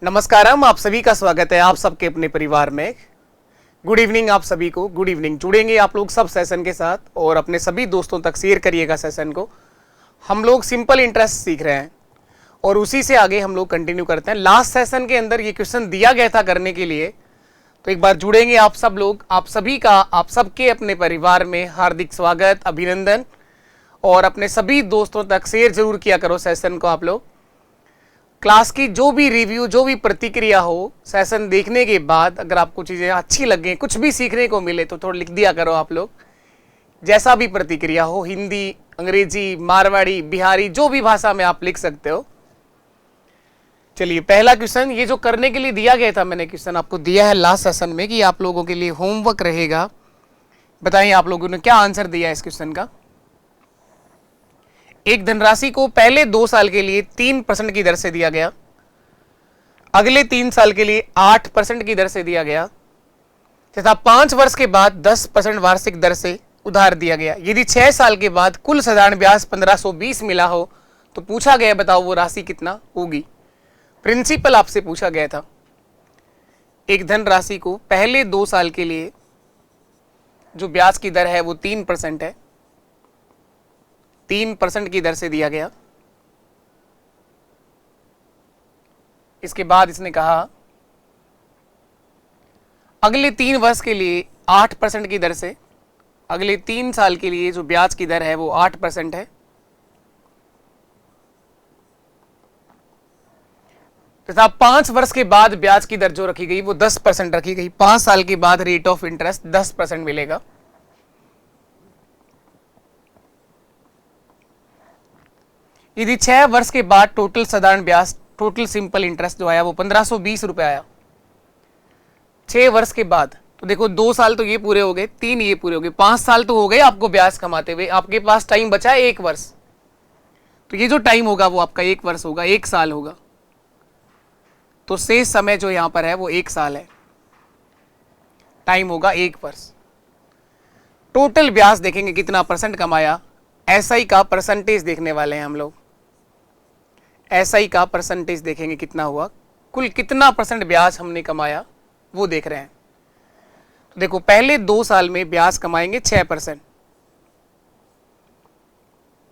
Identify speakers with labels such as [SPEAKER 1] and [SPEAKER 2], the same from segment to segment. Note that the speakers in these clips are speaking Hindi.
[SPEAKER 1] नमस्कारम, आप सभी का स्वागत है आप सबके अपने परिवार में। गुड इवनिंग आप सभी को, गुड इवनिंग। जुड़ेंगे आप लोग सब सेशन के साथ और अपने सभी दोस्तों तक शेयर करिएगा सेशन को। हम लोग सिंपल इंटरेस्ट सीख रहे हैं और उसी से आगे हम लोग कंटिन्यू करते हैं। लास्ट सेशन के अंदर ये क्वेश्चन दिया गया था करने के लिए, तो एक बार जुड़ेंगे आप सब लोग। आप सभी का, आप सबके अपने परिवार में हार्दिक स्वागत, अभिनंदन। और अपने सभी दोस्तों तक शेयर जरूर किया करो सेशन को। आप लोग क्लास की जो भी रिव्यू, जो भी प्रतिक्रिया हो सेशन देखने के बाद, अगर आपको चीज़ें अच्छी लगे, कुछ भी सीखने को मिले तो थोड़ा लिख दिया करो आप लोग। जैसा भी प्रतिक्रिया हो, हिंदी, अंग्रेजी, मारवाड़ी, बिहारी, जो भी भाषा में आप लिख सकते हो। चलिए पहला क्वेश्चन, ये जो करने के लिए दिया गया था, मैंने क्वेश्चन आपको दिया है लास्ट सेशन में कि आप लोगों के लिए होमवर्क रहेगा। बताइए आप लोगों ने क्या आंसर दिया है इस क्वेश्चन का। एक धनराशि को पहले 2 साल के लिए 3% की दर से दिया गया, अगले 3 साल के लिए 8% की दर से दिया गया तथा 5 वर्ष के बाद 10% वार्षिक दर से उधार दिया गया। यदि 6 साल के बाद कुल साधारण ब्याज 1520 मिला हो तो पूछा गया, बताओ वो राशि कितना होगी। प्रिंसिपल आपसे पूछा गया था, एक धनराशि को पहले 2 साल के लिए जो ब्याज की दर है वो 3% है, 3% की दर से दिया गया। इसके बाद इसने कहा अगले 3 वर्ष के लिए 8% की दर से, अगले 3 साल के लिए जो ब्याज की दर है वो 8% है तथा 5 वर्ष के बाद ब्याज की दर जो रखी गई वो 10% रखी गई। 5 साल के बाद रेट ऑफ इंटरेस्ट 10% मिलेगा। यदि 6 वर्ष के बाद टोटल साधारण ब्याज, टोटल सिंपल इंटरेस्ट जो आया वो 1520 रुपए आया 6 वर्ष के बाद, तो देखो 2 साल तो ये पूरे हो गए, 3 ये पूरे हो गए, 5 साल तो हो गए आपको ब्याज कमाते हुए। आपके पास टाइम बचा है 1 वर्ष, तो ये जो टाइम होगा वो आपका 1 वर्ष होगा, 1 साल होगा। तो शेष समय जो यहां पर है वो 1 साल है, टाइम होगा 1 वर्ष। टोटल ब्याज देखेंगे कितना परसेंट कमाया, एसआई का परसेंटेज देखने वाले हैं हम लोग। एसआई का परसेंटेज देखेंगे कितना हुआ, कुल कितना परसेंट ब्याज हमने कमाया वो देख रहे हैं। तो देखो पहले 2 साल में ब्याज कमाएंगे 6%,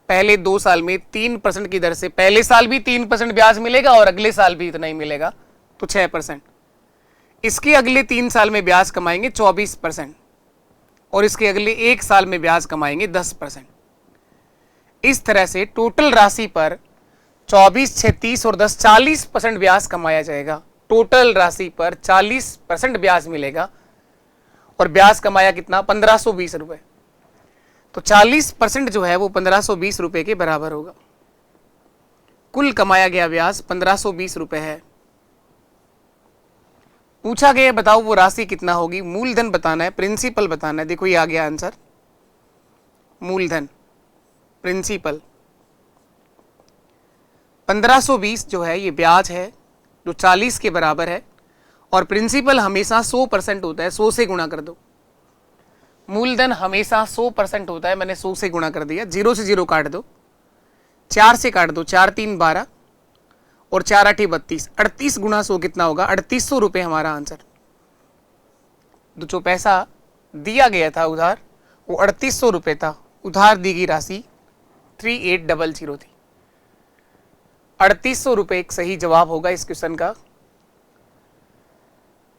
[SPEAKER 1] पहले 2 साल में 3% की दर से, पहले साल भी 3% ब्याज मिलेगा और अगले साल भी इतना ही मिलेगा, तो 6%। इसके अगले 3 साल में ब्याज कमाएंगे 24% और इसके अगले 1 साल में ब्याज कमाएंगे 10%। इस तरह से टोटल राशि पर 24, 36 और 10 40% ब्याज कमाया जाएगा। टोटल राशि पर 40% ब्याज मिलेगा और ब्याज कमाया कितना, 1520 रुपए। तो 40% जो है वो 1520 रुपए के बराबर होगा। कुल कमाया गया ब्याज 1520 रुपए है। पूछा गया बताओ वो राशि कितना होगी। मूलधन बताना है, प्रिंसिपल बताना है। देखो ये आ गया आंसर, मूलधन, प्रिंसिपल। 1520 जो है ये ब्याज है जो 40 के बराबर है और प्रिंसिपल हमेशा 100% होता है, 100 से गुणा कर दो। मूलधन हमेशा 100% होता है, मैंने 100 से गुणा कर दिया। 0 से 0 काट दो, 4 से काट दो, 4 3 12 और 4 8 32, 38 गुणा 100 कितना होगा, 3800 रुपये हमारा आंसर। तो जो पैसा दिया गया था उधार वो 3800 रुपये था। उधार दी गई राशि 3800 थी। 3800 रुपये एक सही जवाब होगा इस क्वेश्चन का।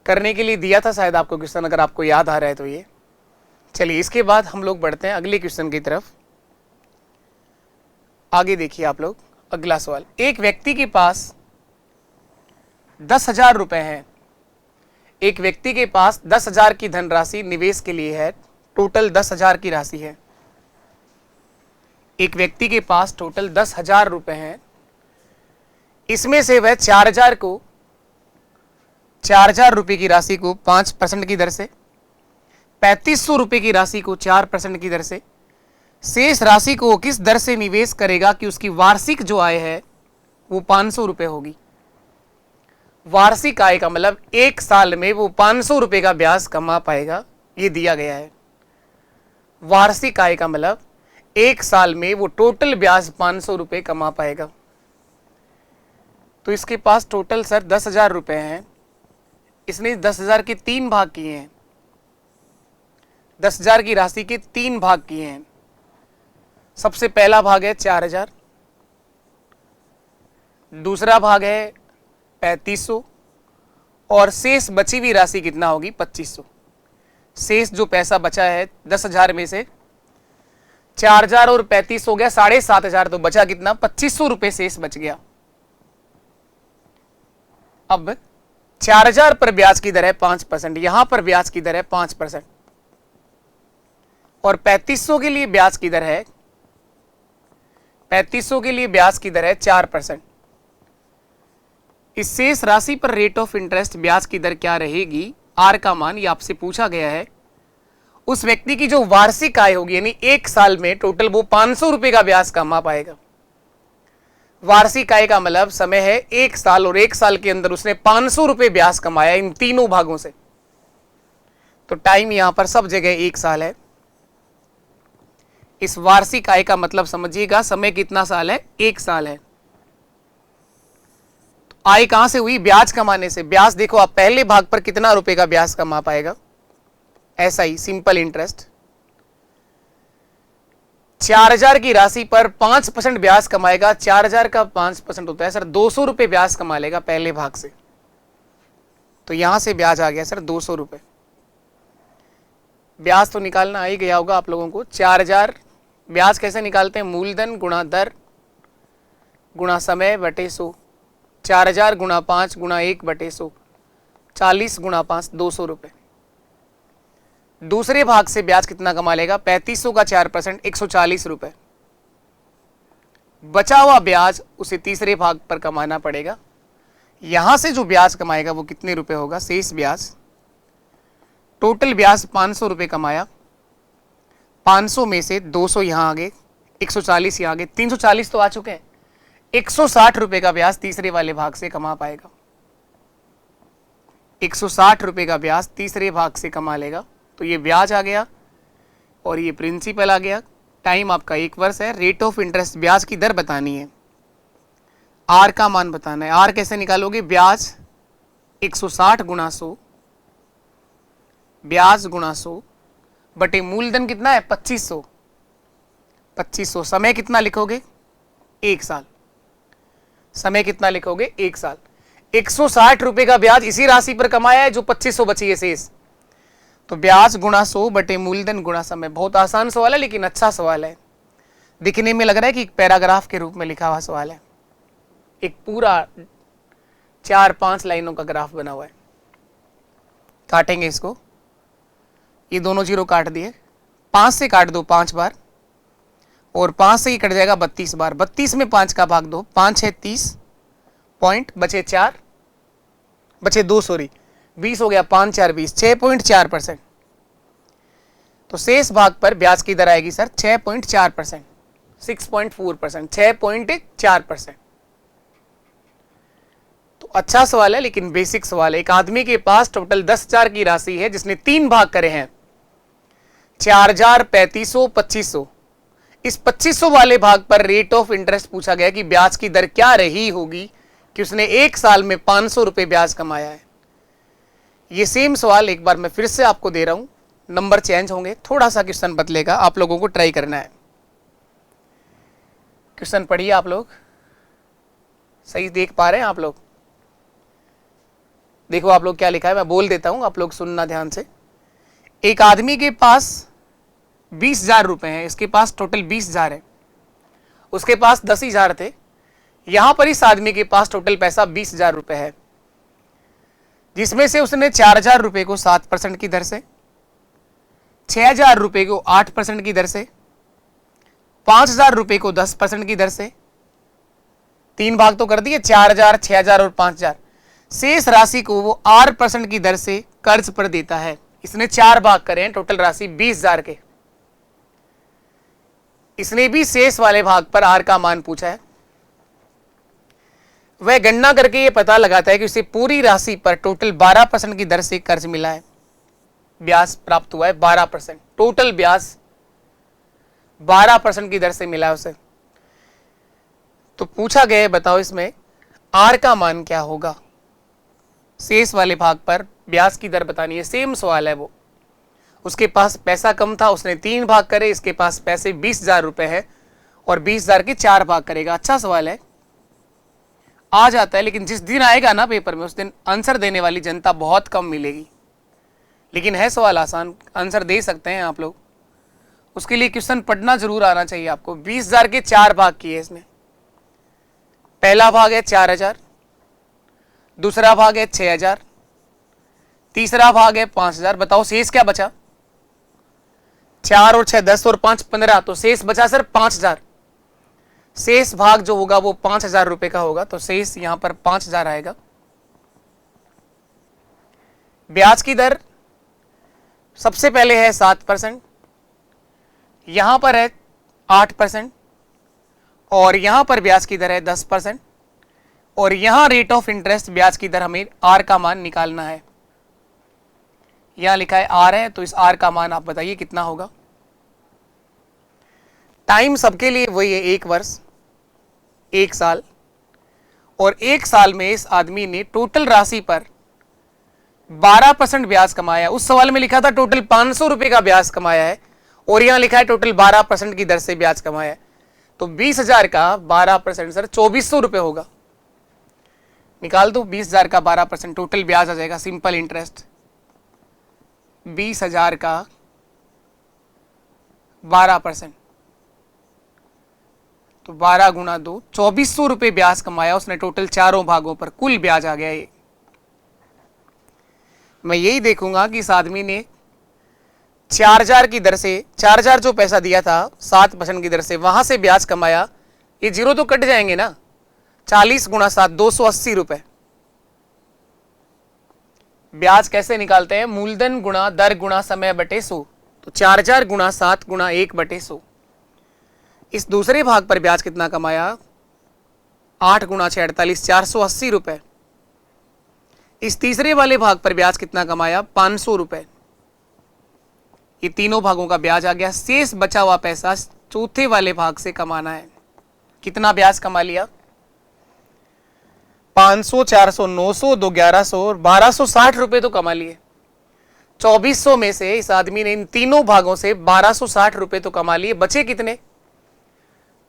[SPEAKER 1] करने के लिए दिया था शायद आपको क्वेश्चन, अगर आपको याद आ रहा है तो ये। चलिए इसके बाद हम लोग बढ़ते हैं अगले क्वेश्चन की तरफ। आगे देखिए आप लोग, अगला सवाल। एक व्यक्ति के पास 10,000 रुपए हैं, एक व्यक्ति के पास 10,000 की धनराशि निवेश के लिए है। टोटल 10,000 की राशि है। एक व्यक्ति के पास टोटल 10,000 रुपए हैं, इसमें से वह 4,000 रुपए की राशि को 5% की दर से, 3500 रुपए की राशि को 4% की दर से, शेष राशि को किस दर से निवेश करेगा कि उसकी वार्षिक जो आय है वो 500 रुपए होगी। वार्षिक आय का मतलब 1 साल में वो 500 रुपए का ब्याज कमा पाएगा, ये दिया गया है। वार्षिक आय का मतलब 1 साल में वो टोटल ब्याज 500 रुपए कमा पाएगा। तो इसके पास टोटल सर 10,000 रुपए हैं। इसने 10,000 के 3 भाग किए हैं, 10,000 की राशि के 3 भाग किए हैं। सबसे पहला भाग है 4,000, दूसरा भाग है 3,500 और शेष बची हुई राशि कितना होगी 2,500। शेष जो पैसा बचा है 10,000 में से 4,000 और 3,500 हो गया 7,500, तो बचा कितना 2,500 रुपए शेष बच गया। अब 4,000 पर ब्याज की दर है 5%, यहां पर ब्याज की दर है 5% और 3,500 के लिए ब्याज की दर है 3,500 के लिए ब्याज की दर है 4%। इस शेष राशि पर रेट ऑफ इंटरेस्ट ब्याज की दर क्या रहेगी, आर का मान, ये आपसे पूछा गया है। उस व्यक्ति की जो वार्षिक आय होगी यानी 1 साल में टोटल वो 500 रुपए का ब्याज कमा पाएगा। वार्षिक आय का मतलब समय है 1 साल और 1 साल के अंदर उसने 500 रुपए ब्याज कमाया इन तीनों भागों से। तो टाइम यहां पर सब जगह 1 साल है। इस वार्षिक आय का मतलब समझिएगा समय कितना साल है, 1 साल है। तो आय कहां से हुई, ब्याज कमाने से। ब्याज देखो आप पहले भाग पर कितना रुपए का ब्याज कमा पाएगा, ऐसा ही सिंपल इंटरेस्ट। 4,000 की राशि पर 5% ब्याज कमाएगा। 4,000 का 5% होता है सर 200 रुपए ब्याज कमा लेगा पहले भाग से। तो यहां से ब्याज आ गया सर 200 रुपए। ब्याज तो निकालना आ ही गया होगा आप लोगों को। 4,000 ब्याज कैसे निकालते हैं, मूलधन गुणा दर गुणा समय बटे 100। 4,000 गुणा 5 गुणा 1 बटे 100, 40 गुणा 5 200 रुपए। दूसरे भाग से ब्याज कितना कमा लेगा, 3,500 का 4% 140 रुपए। बचा हुआ ब्याज उसे तीसरे भाग पर कमाना पड़ेगा। यहां से जो ब्याज कमाएगा वो कितने रुपए होगा, शेष ब्याज। टोटल ब्याज 500 रुपए कमाया, 500 में से 200 यहां आ गए, 140 यहां आ गए, 340 तो आ चुके हैं। 160 रुपए का ब्याज तीसरे वाले भाग से कमा पाएगा। 160 रुपए का ब्याज तीसरे भाग से कमा लेगा। तो ये ब्याज आ गया और ये प्रिंसिपल आ गया। टाइम आपका 1 वर्ष है। रेट ऑफ इंटरेस्ट ब्याज की दर बतानी है, आर का मान बताना है। आर कैसे निकालोगे, ब्याज 160 गुणा 100, ब्याज गुणा 100 बटे मूलधन कितना है 2,500। 2,500 समय कितना लिखोगे, 1 साल। समय कितना लिखोगे, 1 साल। 160 रुपए का ब्याज इसी राशि पर कमाया है जो 2,500 बची है शेष। तो ब्याज गुणा 100 बटे मूलधन गुणा समय। बहुत आसान सवाल है लेकिन अच्छा सवाल है। दिखने में लग रहा है कि एक पैराग्राफ के रूप में लिखा हुआ सवाल है। एक पूरा 4-5 लाइनों का ग्राफ बना हुआ है। काटेंगे इसको, ये दोनों जीरो काट दिए, 5 से काट दो 5 बार और 5 से ही कट जाएगा 32 बार। 32 में 5 का भाग दो, 5 है 30 पॉइंट, बचे 4, बचे 2 सॉरी 20 हो गया, 5 4 20, 6.4%। तो शेष भाग पर ब्याज की दर आएगी सर 6.4%, 6.4%, 6.4%। तो अच्छा सवाल है लेकिन बेसिक सवाल है। एक आदमी के पास टोटल 10,000 की राशि है जिसने 3 भाग करे हैं, 4,000, 3,500, 2,500। इस 2,500 वाले भाग पर रेट ऑफ इंटरेस्ट पूछा गया कि ब्याज की दर क्या रही होगी कि उसने 1 साल में 500 रुपए ब्याज कमाया है। ये सेम सवाल एक बार मैं फिर से आपको दे रहा हूं, नंबर चेंज होंगे, थोड़ा सा क्वेश्चन बदलेगा, आप लोगों को ट्राई करना है। क्वेश्चन पढ़िए आप लोग, सही देख पा रहे हैं आप लोग। देखो आप लोग क्या लिखा है, मैं बोल देता हूं, आप लोग सुनना ध्यान से। एक आदमी के पास 20,000 रुपए हैं, इसके पास टोटल 20,000 है, उसके पास 10,000 थे। यहां पर इस आदमी के पास टोटल पैसा 20,000 रुपए है, जिसमें से उसने 4,000 रुपए को 7% की दर से, 6,000 रुपए को 8% की दर से, 5,000 रुपए को 10% की दर से, 3 भाग तो कर दिए, 4,000, 6,000 और 5,000। शेष राशि को वो 8% की दर से कर्ज पर देता है। इसने 4 भाग करे हैं, टोटल राशि 20,000 के। इसने भी शेष वाले भाग पर आर का मान पूछा है। वह गणना करके ये पता लगाता है कि उसे पूरी राशि पर टोटल 12% की दर से कर्ज मिला है, ब्याज प्राप्त हुआ है 12%। टोटल ब्याज 12% की दर से मिला है उसे। तो पूछा गया है, बताओ इसमें आर का मान क्या होगा? शेष वाले भाग पर ब्याज की दर बतानी है। सेम सवाल है वो। उसके पास पैसा कम था, उसने 3 भाग करे, इसके पास पैसे 20,000 रुपए है और 20,000 के 4 भाग करेगा। अच्छा सवाल है, आ जाता है, लेकिन जिस दिन आएगा ना पेपर में उस दिन आंसर देने वाली जनता बहुत कम मिलेगी। लेकिन है सवाल आसान, आंसर दे सकते हैं आप लोग। उसके लिए क्वेश्चन पढ़ना जरूर आना चाहिए आपको। 20,000 के 4 भाग किए इसने। पहला भाग है 4,000, दूसरा भाग है 6,000, तीसरा भाग है 5,000। बताओ शेष क्या बचा? 4 और 6 10 और 5 15, तो शेष बचा सर 5,000। शेष भाग जो होगा वो 5,000 रुपए का होगा, तो शेष यहां पर 5,000 आएगा। ब्याज की दर सबसे पहले है 7%, यहां पर है 8%, और यहां पर ब्याज की दर है 10%, और यहां रेट ऑफ इंटरेस्ट ब्याज की दर हमें आर का मान निकालना है। यहां लिखा है आर है, तो इस आर का मान आप बताइए कितना होगा। टाइम सबके लिए वही है, 1 वर्ष, 1 साल, और 1 साल में इस आदमी ने टोटल राशि पर 12% ब्याज कमाया। उस सवाल में लिखा था टोटल 500 रुपए का ब्याज कमाया है, और यहां लिखा है टोटल 12% की दर से ब्याज कमाया है। तो 20,000 का 12% सर 2,400 रुपए होगा। निकाल दो, 20,000 का 12% टोटल ब्याज आ जाएगा, सिंपल इंटरेस्ट। 20,000 का 12%, तो 12 गुना 2, 2,400 रुपए ब्याज कमाया उसने टोटल चारों भागों पर। कुल ब्याज आ गया ये। मैं यही देखूंगा कि इस आदमी ने 4,000 की दर से, 4,000 जो पैसा दिया था 7% की दर से, वहां से ब्याज कमाया। ये जीरो तो कट जाएंगे ना। 40 गुना 7 280 रुपए। ब्याज कैसे निकालते हैं? मूलधन गुणा दर गुणा समय बटे 100। तो 4,000 गुणा 7 गुणा 1 बटे 100। इस दूसरे भाग पर ब्याज कितना कमाया? 8 गुणा 6 48, 480 रुपए। इस तीसरे वाले भाग पर ब्याज कितना कमाया? 500 रुपए। ये तीनों भागों का ब्याज आ गया। शेष बचा हुआ पैसा चौथे वाले भाग से कमाना है। कितना ब्याज कमा लिया? 500, 400, 900, 2 1100 और 1260 रुपए तो कमा लिए। 2,400 में से इस आदमी ने इन तीनों भागों से 1260 रुपए तो कमा लिए। बचे कितने?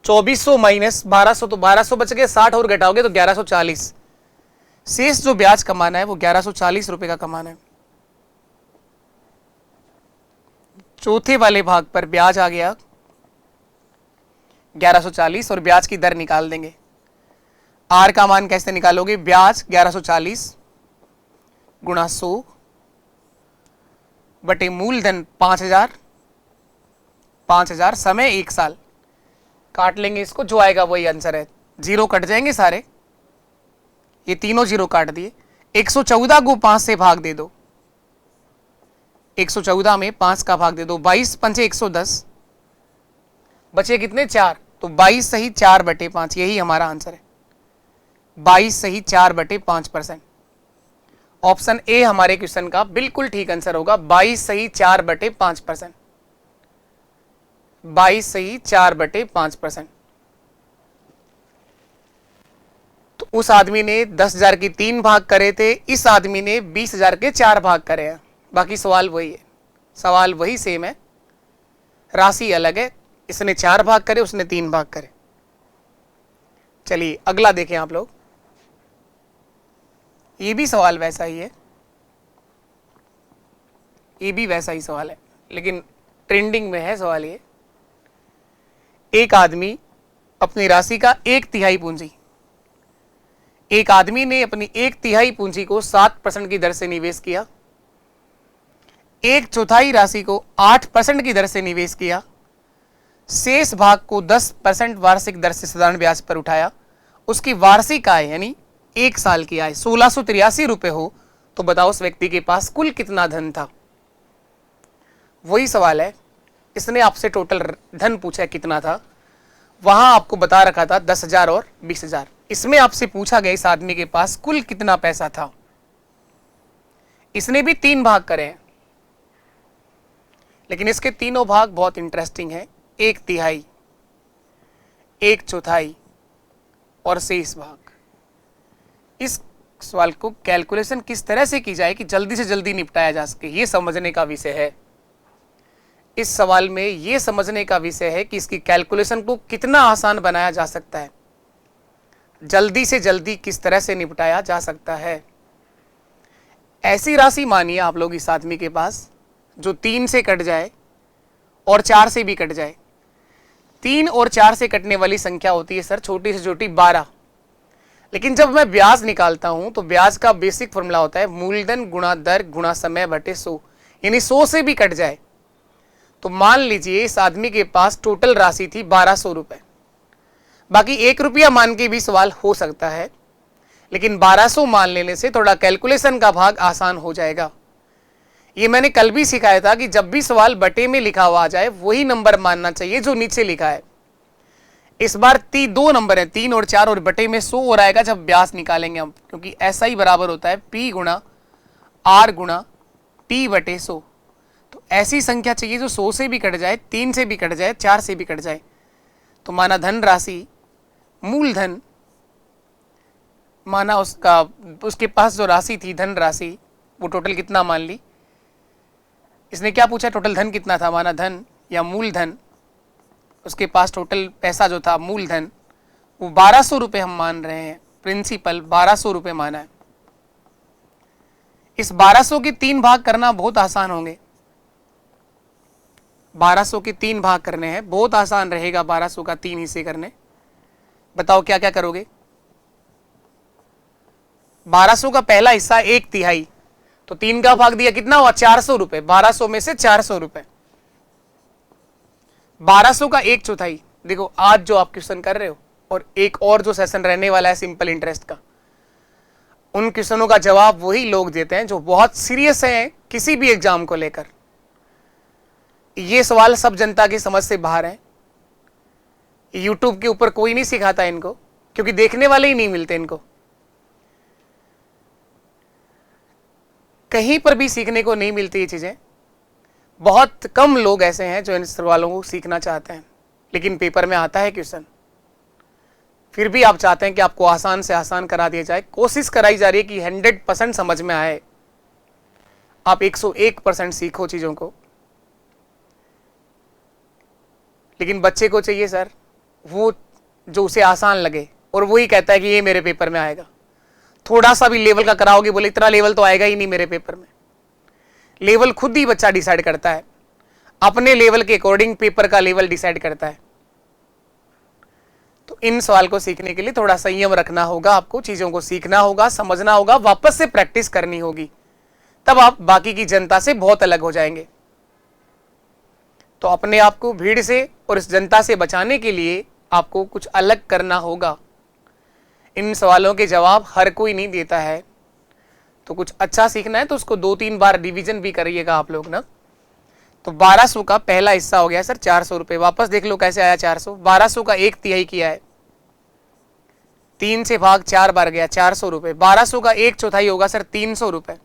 [SPEAKER 1] 2,400 माइनस 1200, तो 1200 बच गए। 60 और घटाओगे तो 1140। शेष जो ब्याज कमाना है वो 1140 रुपए का कमाना है। चौथे वाले भाग पर ब्याज आ गया 1140, और ब्याज की दर निकाल देंगे। आर का मान कैसे निकालोगे? ब्याज 1140 गुणा 100 बटे मूलधन 5,000, 5,000 समय 1 साल। काट लेंगे इसको, जो आएगा वही आंसर है। जीरो कट जाएंगे सारे, ये तीनों जीरो काट दिए। 114 को 5 से भाग दे दो। 114 में 5 का भाग दे दो। 22 पंचे 110, बचे कितने? 4। तो 22 सही 4 बटे 5, यही हमारा आंसर है। 22 सही 4 बटे 5%। ऑप्शन ए हमारे क्वेश्चन का बिल्कुल ठीक आंसर होगा। 22 सही 4 बटे 5%। 22 सही 4 बटे 5%। तो उस आदमी ने 10,000 की 3 भाग करे थे, इस आदमी ने 20,000 के 4 भाग करे हैं। बाकी सवाल वही है, सवाल वही सेम है, राशि अलग है। इसने 4 भाग करे, उसने 3 भाग करे। चलिए अगला देखें आप लोग। ये भी सवाल वैसा ही है, ये भी वैसा ही सवाल है, लेकिन ट्रेंडिंग में है सवाल ये। एक आदमी अपनी राशि का 1/3 पूंजी, एक आदमी ने अपनी 1/3 पूंजी को 7% की दर से निवेश किया, 1/4 राशि को 8% की दर से निवेश किया, शेष भाग को 10% वार्षिक दर से साधारण ब्याज पर उठाया। उसकी वार्षिक आय यानी 1 साल की आय 1,683 रुपए हो, तो बताओ उस व्यक्ति के पास कुल कितना धन था? वही सवाल है। इसने आपसे टोटल धन पूछा कितना था, वहां आपको बता रखा था 10,000 और 20,000। इसमें आपसे पूछा गया इस आदमी के पास कुल कितना पैसा था। इसने भी 3 भाग करे हैं, लेकिन इसके तीनों भाग बहुत इंटरेस्टिंग है। 1/3, 1/4 और शेष भाग। इस सवाल को कैलकुलेशन किस तरह से की जाए कि जल्दी से जल्दी निपटाया जा सके, ये समझने का विषय है। इस सवाल में ये समझने का विषय है कि इसकी कैलकुलेशन को कितना आसान बनाया जा सकता है, जल्दी से जल्दी किस तरह से निपटाया जा सकता है। ऐसी राशि मानिए आप लोग इस आदमी के पास जो 3 से कट जाए और 4 से भी कट जाए। 3 और 4 से कटने वाली संख्या होती है सर छोटी से छोटी 12। लेकिन जब मैं ब्याज निकालता हूं तो ब्याज का बेसिक फॉर्मूला होता है मूलधन गुणा दर गुणा समय बटे 100, यानी 100 से भी कट जाए। तो मान लीजिए इस आदमी के पास टोटल राशि थी 1200 रुपए, बाकी 1 रुपया मान के भी सवाल हो सकता है, लेकिन 1200 मान लेने से थोड़ा कैलकुलेशन का भाग आसान हो जाएगा। ये मैंने कल भी सिखाया था कि जब भी सवाल बटे में लिखा हुआ आ जाए वही नंबर मानना चाहिए जो नीचे लिखा है। इस बार 2 नंबर है, 3 और 4, और बटे में 100 और आएगा जब ब्याज निकालेंगे हम, क्योंकि ऐसा ही बराबर होता है P गुणा R गुणा T बटे 100। तो ऐसी संख्या चाहिए जो 100 से भी कट जाए, 3 से भी कट जाए, 4 से भी कट जाए। तो माना धन राशि मूलधन, माना उसके पास जो राशि थी धन राशि वो टोटल कितना मान ली। इसने क्या पूछा, टोटल धन कितना था, माना धन या मूलधन, उसके पास टोटल पैसा जो था मूलधन वो 1200 रुपये हम मान रहे हैं, प्रिंसिपल 1200 रुपये माना है। इस 1200 के 3 भाग करना बहुत आसान होंगे, 1200 के 3 भाग करने हैं, बहुत आसान रहेगा 1200 का 3 हिस्से करने। बताओ क्या क्या करोगे। 1200 का पहला हिस्सा 1/3, तो 3 का भाग दिया कितना हुआ 400 रुपए, 1200 में से 400 रुपए। 1200 का 1/4, देखो आज जो आप क्वेश्चन कर रहे हो और एक और जो सेशन रहने वाला है सिंपल इंटरेस्ट का, उन क्वेश्चनों का जवाब वही लोग देते हैं जो बहुत सीरियस हैं किसी भी एग्जाम को लेकर। ये सवाल सब जनता की समझ से बाहर है। यूट्यूब के ऊपर कोई नहीं सिखाता इनको, क्योंकि देखने वाले ही नहीं मिलते इनको, कहीं पर भी सीखने को नहीं मिलती ये चीजें। बहुत कम लोग ऐसे हैं जो इन सवालों को सीखना चाहते हैं, लेकिन पेपर में आता है क्वेश्चन, फिर भी आप चाहते हैं कि आपको आसान से आसान करा दिया जाए। कोशिश कराई जा रही है कि 100% समझ में आए, आप 101% सीखो चीजों को। लेकिन बच्चे को चाहिए सर वो जो उसे आसान लगे, और वही कहता है कि ये मेरे पेपर में आएगा। थोड़ा सा भी लेवल का कराओगे, बोले इतना लेवल तो आएगा ही नहीं मेरे पेपर में। लेवल खुद ही बच्चा डिसाइड करता है, अपने लेवल के अकॉर्डिंग पेपर का लेवल डिसाइड करता है। तो इन सवाल को सीखने के लिए थोड़ा संयम रखना होगा, आपको चीजों को सीखना होगा, समझना होगा, वापस से प्रैक्टिस करनी होगी, तब आप बाकी की जनता से बहुत अलग हो जाएंगे। तो अपने आप को भीड़ से और इस जनता से बचाने के लिए आपको कुछ अलग करना होगा। इन सवालों के जवाब हर कोई नहीं देता है, तो कुछ अच्छा सीखना है तो उसको 2-3 बार रिवीजन भी करिएगा आप लोग ना। तो 1200 का पहला हिस्सा हो गया सर 400 रुपये। वापस देख लो कैसे आया 400। 1200 का 1/3 किया है, 3 से भाग 4 बार गया 400 रुपये। 1200 का 1/4 होगा सर 300 रुपये।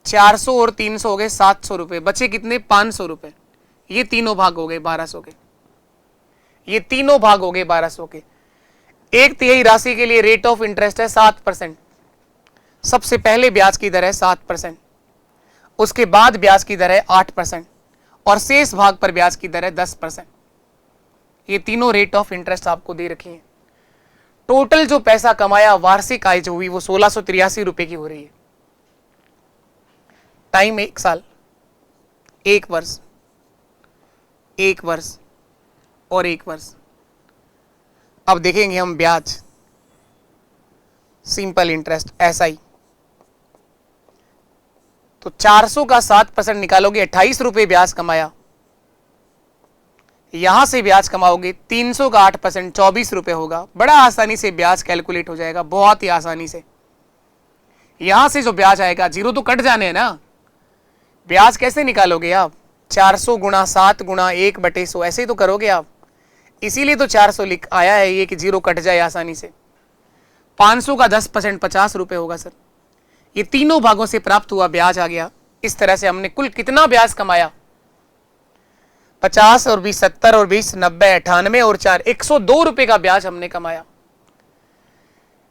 [SPEAKER 1] 400 और 300 हो गए 700 रुपये, बचे कितने 500 रुपये। ये तीनों भाग हो गए 1200 के, ये तीनों भाग हो गए 1200 के। 1/3 राशि के लिए रेट ऑफ इंटरेस्ट है 7%। सबसे पहले ब्याज की दर है 7%, उसके बाद ब्याज की दर है 8%, और शेष भाग पर ब्याज की दर है 10%। ये तीनों रेट ऑफ इंटरेस्ट आपको दे रखी है। टोटल जो पैसा कमाया, वार्षिक आय जो हुई वो 1683 रुपए की हो रही है। टाइम 1 साल, 1 वर्ष, 1 वर्ष और 1 वर्ष। अब देखेंगे हम ब्याज, सिंपल इंटरेस्ट SI। तो 400 का 7% निकालोगे 28 रुपए ब्याज कमाया। यहां से ब्याज कमाओगे 300 का 8% 24 रुपए होगा। बड़ा आसानी से ब्याज कैलकुलेट हो जाएगा, बहुत ही आसानी से। यहां से जो ब्याज आएगा, जीरो तो कट जाने हैं ना, ब्याज कैसे निकालोगे आप, 400 गुणा 7 गुणा 1/100 ऐसे ही तो करोगे आप। इसीलिए तो 400 लिख आया है ये कि जीरो कट जाए आसानी से। 500 का 10% 50 रुपए होगा सर। ये तीनों भागों से प्राप्त हुआ ब्याज आ गया। इस तरह से हमने कुल कितना ब्याज कमाया, 50 और 20 70 और 20 90 98 और 4 102 रुपए का ब्याज हमने कमाया।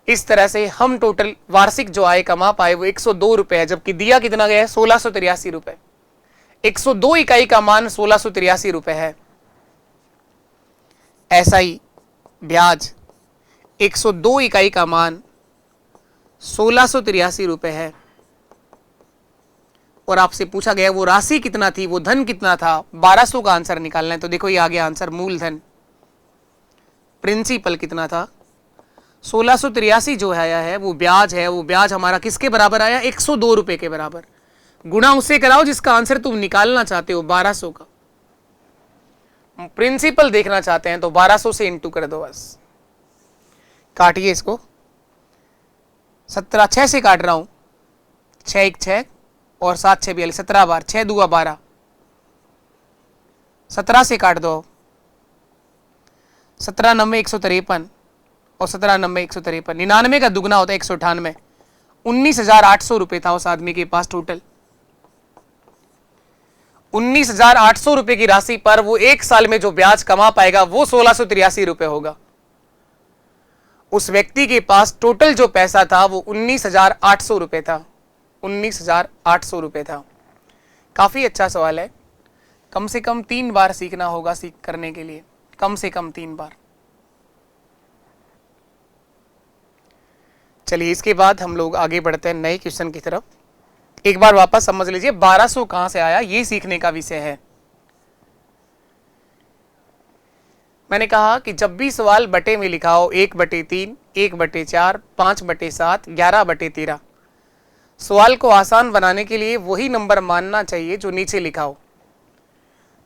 [SPEAKER 1] इस तरह से हम टोटल वार्षिक जो आय कमा पाए वो 102 रुपए है, जबकि दिया कितना गया है 1683 रुपए। 102 इकाई का मान 1683 रुपए है। ऐसा ही ब्याज 102 इकाई का मान 1683 रुपए है। और आपसे पूछा गया वो राशि कितना थी, वो धन कितना था, 1200 का आंसर निकालना है। तो देखो ये आ गया आंसर, मूलधन प्रिंसिपल कितना था 1683 जो आया है वो ब्याज है। वो ब्याज हमारा किसके बराबर आया 102 रुपए के बराबर। गुणा उससे कराओ जिसका आंसर तुम निकालना चाहते हो 1200 का। प्रिंसिपल देखना चाहते हैं तो 1200 से इंटू कर दो बस। काटिए इसको, 17 6 से काट रहा हूं, 6 1 6 और 7 6 42, 17 बार, 6 दूगा 12, 17 से काट दो, 17 90 153 और 17 90 153, 99 का दुगना होता है 198। 19,800 रुपए था उस आदमी के पास टोटल। 19,800 रुपए की राशि पर वो एक साल में जो ब्याज कमा पाएगा वो 1683 रुपए होगा। उस व्यक्ति के पास टोटल जो पैसा था वो 19,800 रुपए था। 19,800 रुपए था। काफी अच्छा सवाल है। कम से कम 3 बार सीखना होगा सीख करने के लिए, कम से कम 3 बार। चलिए इसके बाद हम लोग आगे बढ़ते हैं नए क्वेश्चन की तरफ। एक बार वापस समझ लीजिए 1200 कहां से आया, ये सीखने का विषय है। मैंने कहा कि जब भी सवाल बटे में लिखा हो 1/3, 1/4, 5/7, 11/13, सवाल को आसान बनाने के लिए वही नंबर मानना चाहिए जो नीचे लिखा हो।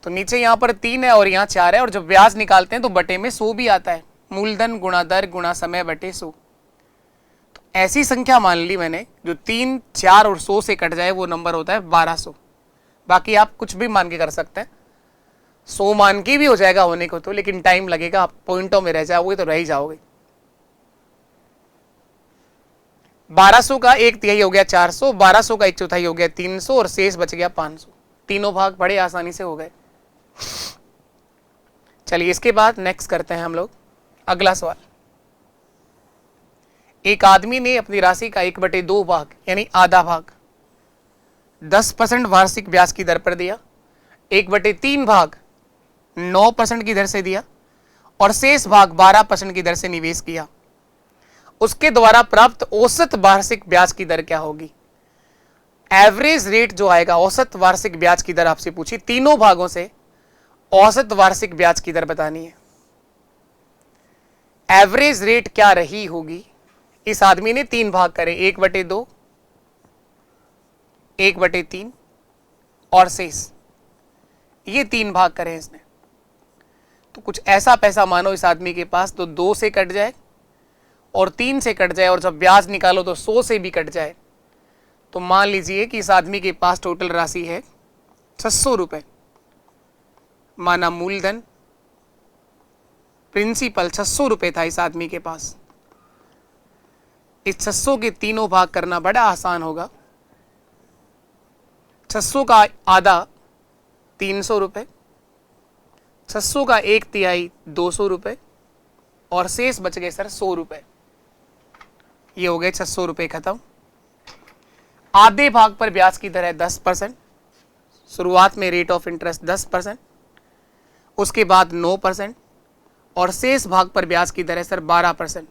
[SPEAKER 1] तो नीचे यहां पर 3 है और यहां 4 है, और जब ब्याज निकालते हैं तो बटे में 100 भी आता है। मूलधन गुणा दर गुणा समय बटे 100। तो ऐसी संख्या मान ली मैंने जो 3, 4 और 100 से कट जाए, वो नंबर होता है 1200। बाकी आप कुछ भी मान के कर सकते हैं, 100 मान के भी हो जाएगा होने को तो, लेकिन टाइम लगेगा, आप पॉइंटों में रह जाओगे तो रह ही जाओगे। 1200 का 1/3 हो गया 400, 1200 का 1/4 हो गया 300 और शेष बच गया 500। तीनों भाग बड़े आसानी से हो गए। चलिए इसके बाद नेक्स्ट करते हैं हम लोग अगला सवाल। एक आदमी ने अपनी राशि का 1/2 भाग यानी आधा भाग 10% वार्षिक ब्याज की दर पर दिया, 1/3 भाग 9% की दर से दिया और शेष भाग 12% की दर से निवेश किया। उसके द्वारा प्राप्त औसत वार्षिक ब्याज की दर क्या होगी? एवरेज रेट जो आएगा, औसत वार्षिक ब्याज की दर आपसे पूछी, तीनों भागों से औसत वार्षिक ब्याज की दर बतानी है। एवरेज रेट क्या रही होगी? इस आदमी ने 3 भाग करे, 1/2, 1/3 और शेष, ये 3 भाग करे इसने। तो कुछ ऐसा पैसा मानो इस आदमी के पास तो 2 से कट जाए और 3 से कट जाए, और जब ब्याज निकालो तो 100 से भी कट जाए। तो मान लीजिए कि इस आदमी के पास टोटल राशि है 600 रुपए। माना मूलधन प्रिंसिपल 600 रुपए था इस आदमी के पास। इस 600 के तीनों भाग करना बड़ा आसान होगा। 600 का आधा 300 रुपए, 600 का 1/3 200 रुपए और शेष बच गए सर 100 रुपए। ये हो गए 600 रुपए खत्म। आधे भाग पर ब्याज की दर है 10%। शुरुआत में रेट ऑफ इंटरेस्ट 10%, उसके बाद 9% और शेष भाग पर ब्याज की दर है सर 12%।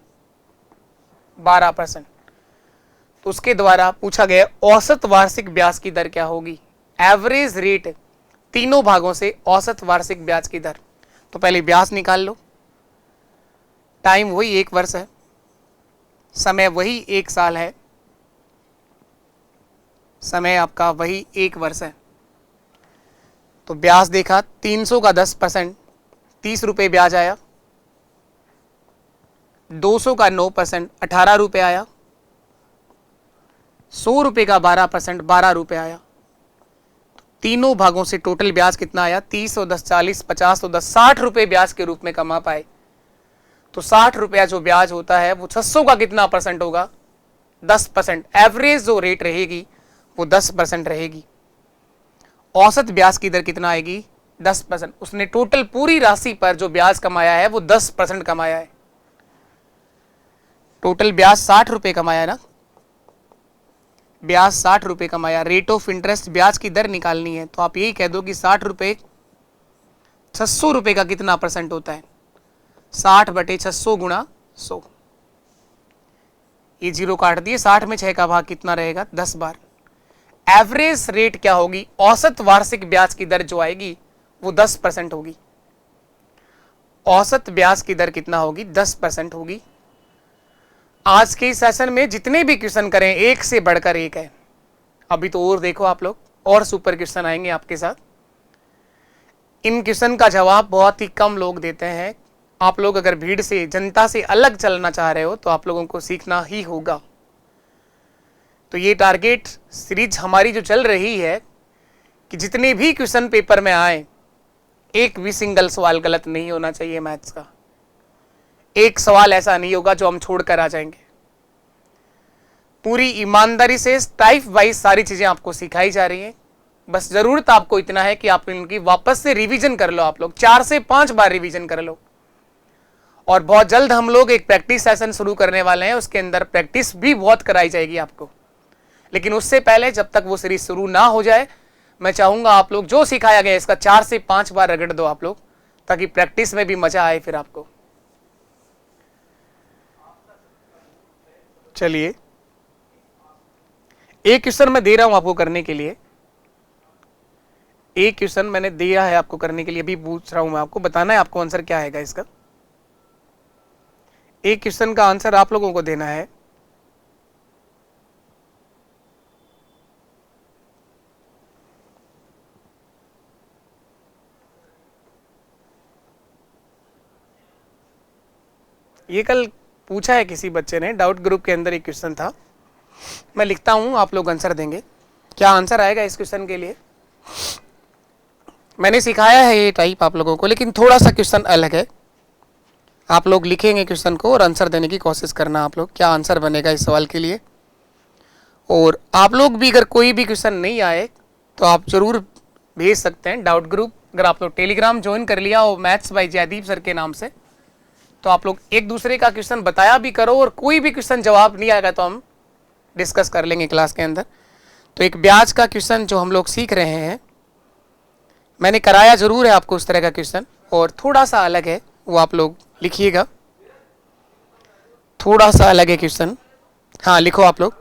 [SPEAKER 1] 12%। तो उसके द्वारा पूछा गया औसत वार्षिक ब्याज की दर क्या होगी? एवरेज रेट, तीनों भागों से औसत वार्षिक ब्याज की दर। तो पहले ब्याज निकाल लो। टाइम वही 1 वर्ष है, समय वही 1 साल है, समय आपका वही 1 वर्ष है। तो ब्याज देखा, 300 का 10% 30 रुपए ब्याज आया, 200 का 9% 18 रुपए आया, 100 रुपए का 12% 12 रुपए आया। तीनों भागों से टोटल ब्याज कितना आया? 30 और 10 40, 50 और 10 60 रुपए ब्याज के रूप में कमा पाए। तो 60 रुपया जो ब्याज होता है वो 600 का कितना परसेंट होगा? 10%। एवरेज जो रेट रहेगी वो 10% रहेगी। औसत ब्याज की दर कितना आएगी? 10%। उसने टोटल पूरी राशि पर जो ब्याज कमाया है वो 10% कमाया है। टोटल ब्याज 60 रुपए कमाया ना, ब्याज 60 रुपए कमाया। रेट ऑफ इंटरेस्ट ब्याज की दर निकालनी है तो आप यही कह दो कि 60 रुपए 600 रुपए का कितना परसेंट होता है, 60 बटे 600 गुणा 100। ये जीरो काट दिए, 60 में 6 का भाग कितना रहेगा, 10 बार। एवरेज रेट क्या होगी, औसत वार्षिक ब्याज की दर जो आएगी वो 10% होगी। औसत ब्याज की दर कितना होगी, 10% होगी। आज के सेशन में जितने भी क्वेश्चन करें एक से बढ़कर एक है। अभी तो और देखो आप लोग, और सुपर क्वेश्चन आएंगे आपके साथ। इन क्वेश्चन का जवाब बहुत ही कम लोग देते हैं। आप लोग अगर भीड़ से, जनता से अलग चलना चाह रहे हो तो आप लोगों को सीखना ही होगा। तो ये टारगेट सीरीज हमारी जो चल रही है कि जितने भी क्वेश्चन पेपर में आए एक भी सिंगल सवाल गलत नहीं होना चाहिए मैथ्स का। एक सवाल ऐसा नहीं होगा जो हम छोड़कर आ जाएंगे। पूरी ईमानदारी से टाइप वाइज सारी चीजें आपको सिखाई जा रही हैं। बस जरूरत आपको इतना है कि आप इनकी वापस से रिवीजन कर लो। आप लोग 4 से 5 बार रिवीजन कर लो। और बहुत जल्द हम लोग एक प्रैक्टिस सेशन शुरू करने वाले हैं, उसके अंदर प्रैक्टिस भी बहुत कराई जाएगी आपको। लेकिन उससे पहले जब तक वो सीरीज शुरू ना हो जाए, मैं चाहूंगा आप लोग जो सिखाया गया इसका 4 से 5 बार रगड़ दो आप लोग, ताकि प्रैक्टिस में भी मजा आए फिर आपको। चलिए, एक क्वेश्चन मैं दे रहा हूं आपको करने के लिए। एक क्वेश्चन मैंने दिया है आपको करने के लिए, अभी पूछ रहा हूं मैं आपको, बताना है आपको आंसर क्या आएगा इसका। एक क्वेश्चन का आंसर आप लोगों को देना है। ये कल पूछा है किसी बच्चे ने, डाउट ग्रुप के अंदर एक क्वेश्चन था। मैं लिखता हूं, आप लोग आंसर देंगे। क्या आंसर आएगा इस क्वेश्चन के लिए? मैंने सिखाया है ये टाइप आप लोगों को, लेकिन थोड़ा सा क्वेश्चन अलग है। आप लोग लिखेंगे क्वेश्चन को और आंसर देने की कोशिश करना आप लोग, क्या आंसर बनेगा इस सवाल के लिए। और आप लोग भी अगर कोई भी क्वेश्चन नहीं आए तो आप जरूर भेज सकते हैं डाउट ग्रुप। अगर आप लोग टेलीग्राम ज्वाइन कर लिया हो मैथ्स बाय जयदीप सर के नाम से, तो आप लोग एक दूसरे का क्वेश्चन बताया भी करो, और कोई भी क्वेश्चन जवाब नहीं आएगा तो हम डिस्कस कर लेंगे क्लास के अंदर। तो एक ब्याज का क्वेश्चन जो हम लोग सीख रहे हैं, मैंने कराया जरूर है आपको उस तरह का क्वेश्चन, और थोड़ा सा अलग है, वो आप लोग लिखिएगा। थोड़ा सा अलग है क्वेश्चन। हाँ लिखो आप लोग,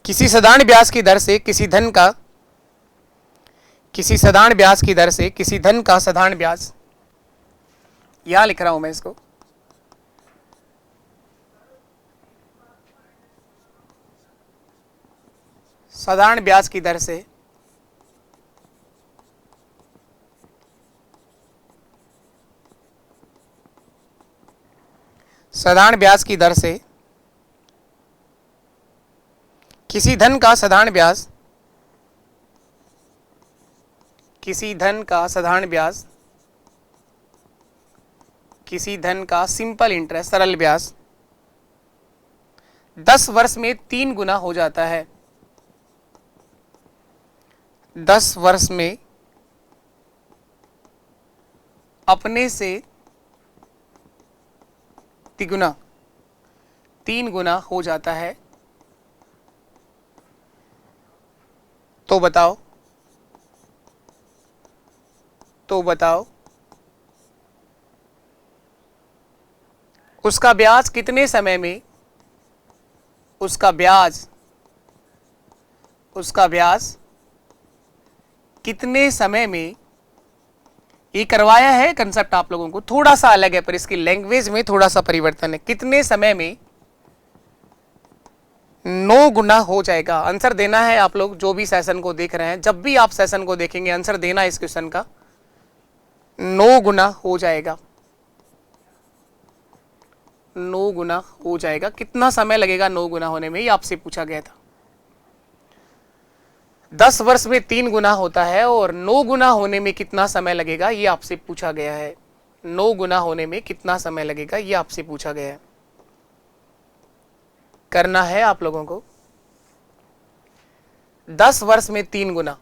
[SPEAKER 1] किसी साधारण ब्याज की दर से किसी धन का साधारण ब्याज, यहां लिख रहा हूं मैं इसको। साधारण ब्याज की दर से किसी धन का साधारण ब्याज, किसी धन का सिंपल इंटरेस्ट, सरल ब्याज 10 वर्ष में 3 गुना हो जाता है। 10 वर्ष में अपने से तिगुना 3 गुना हो जाता है। तो बताओ उसका ब्याज कितने समय में, उसका ब्याज कितने समय में, ये करवाया है कंसेप्ट आप लोगों को, थोड़ा सा अलग है पर इसकी लैंग्वेज में थोड़ा सा परिवर्तन है। कितने समय में 9 गुना हो जाएगा। आंसर देना है आप लोग जो भी सेशन को देख रहे हैं। जब भी आप सेशन को देखेंगे आंसर देना इस क्वेश्चन का, 9 गुना हो जाएगा। 9 गुना हो जाएगा। कितना समय लगेगा 9 गुना होने में, ये आपसे पूछा गया था। 10 वर्ष में 3 गुना होता है और 9 गुना होने में कितना समय लगेगा ये आपसे पूछा गया है। 9 गुना होने में कितना समय लगेगा ये आपसे पूछा गया है। करना है आप लोगों को 10 वर्ष में 3 गुना।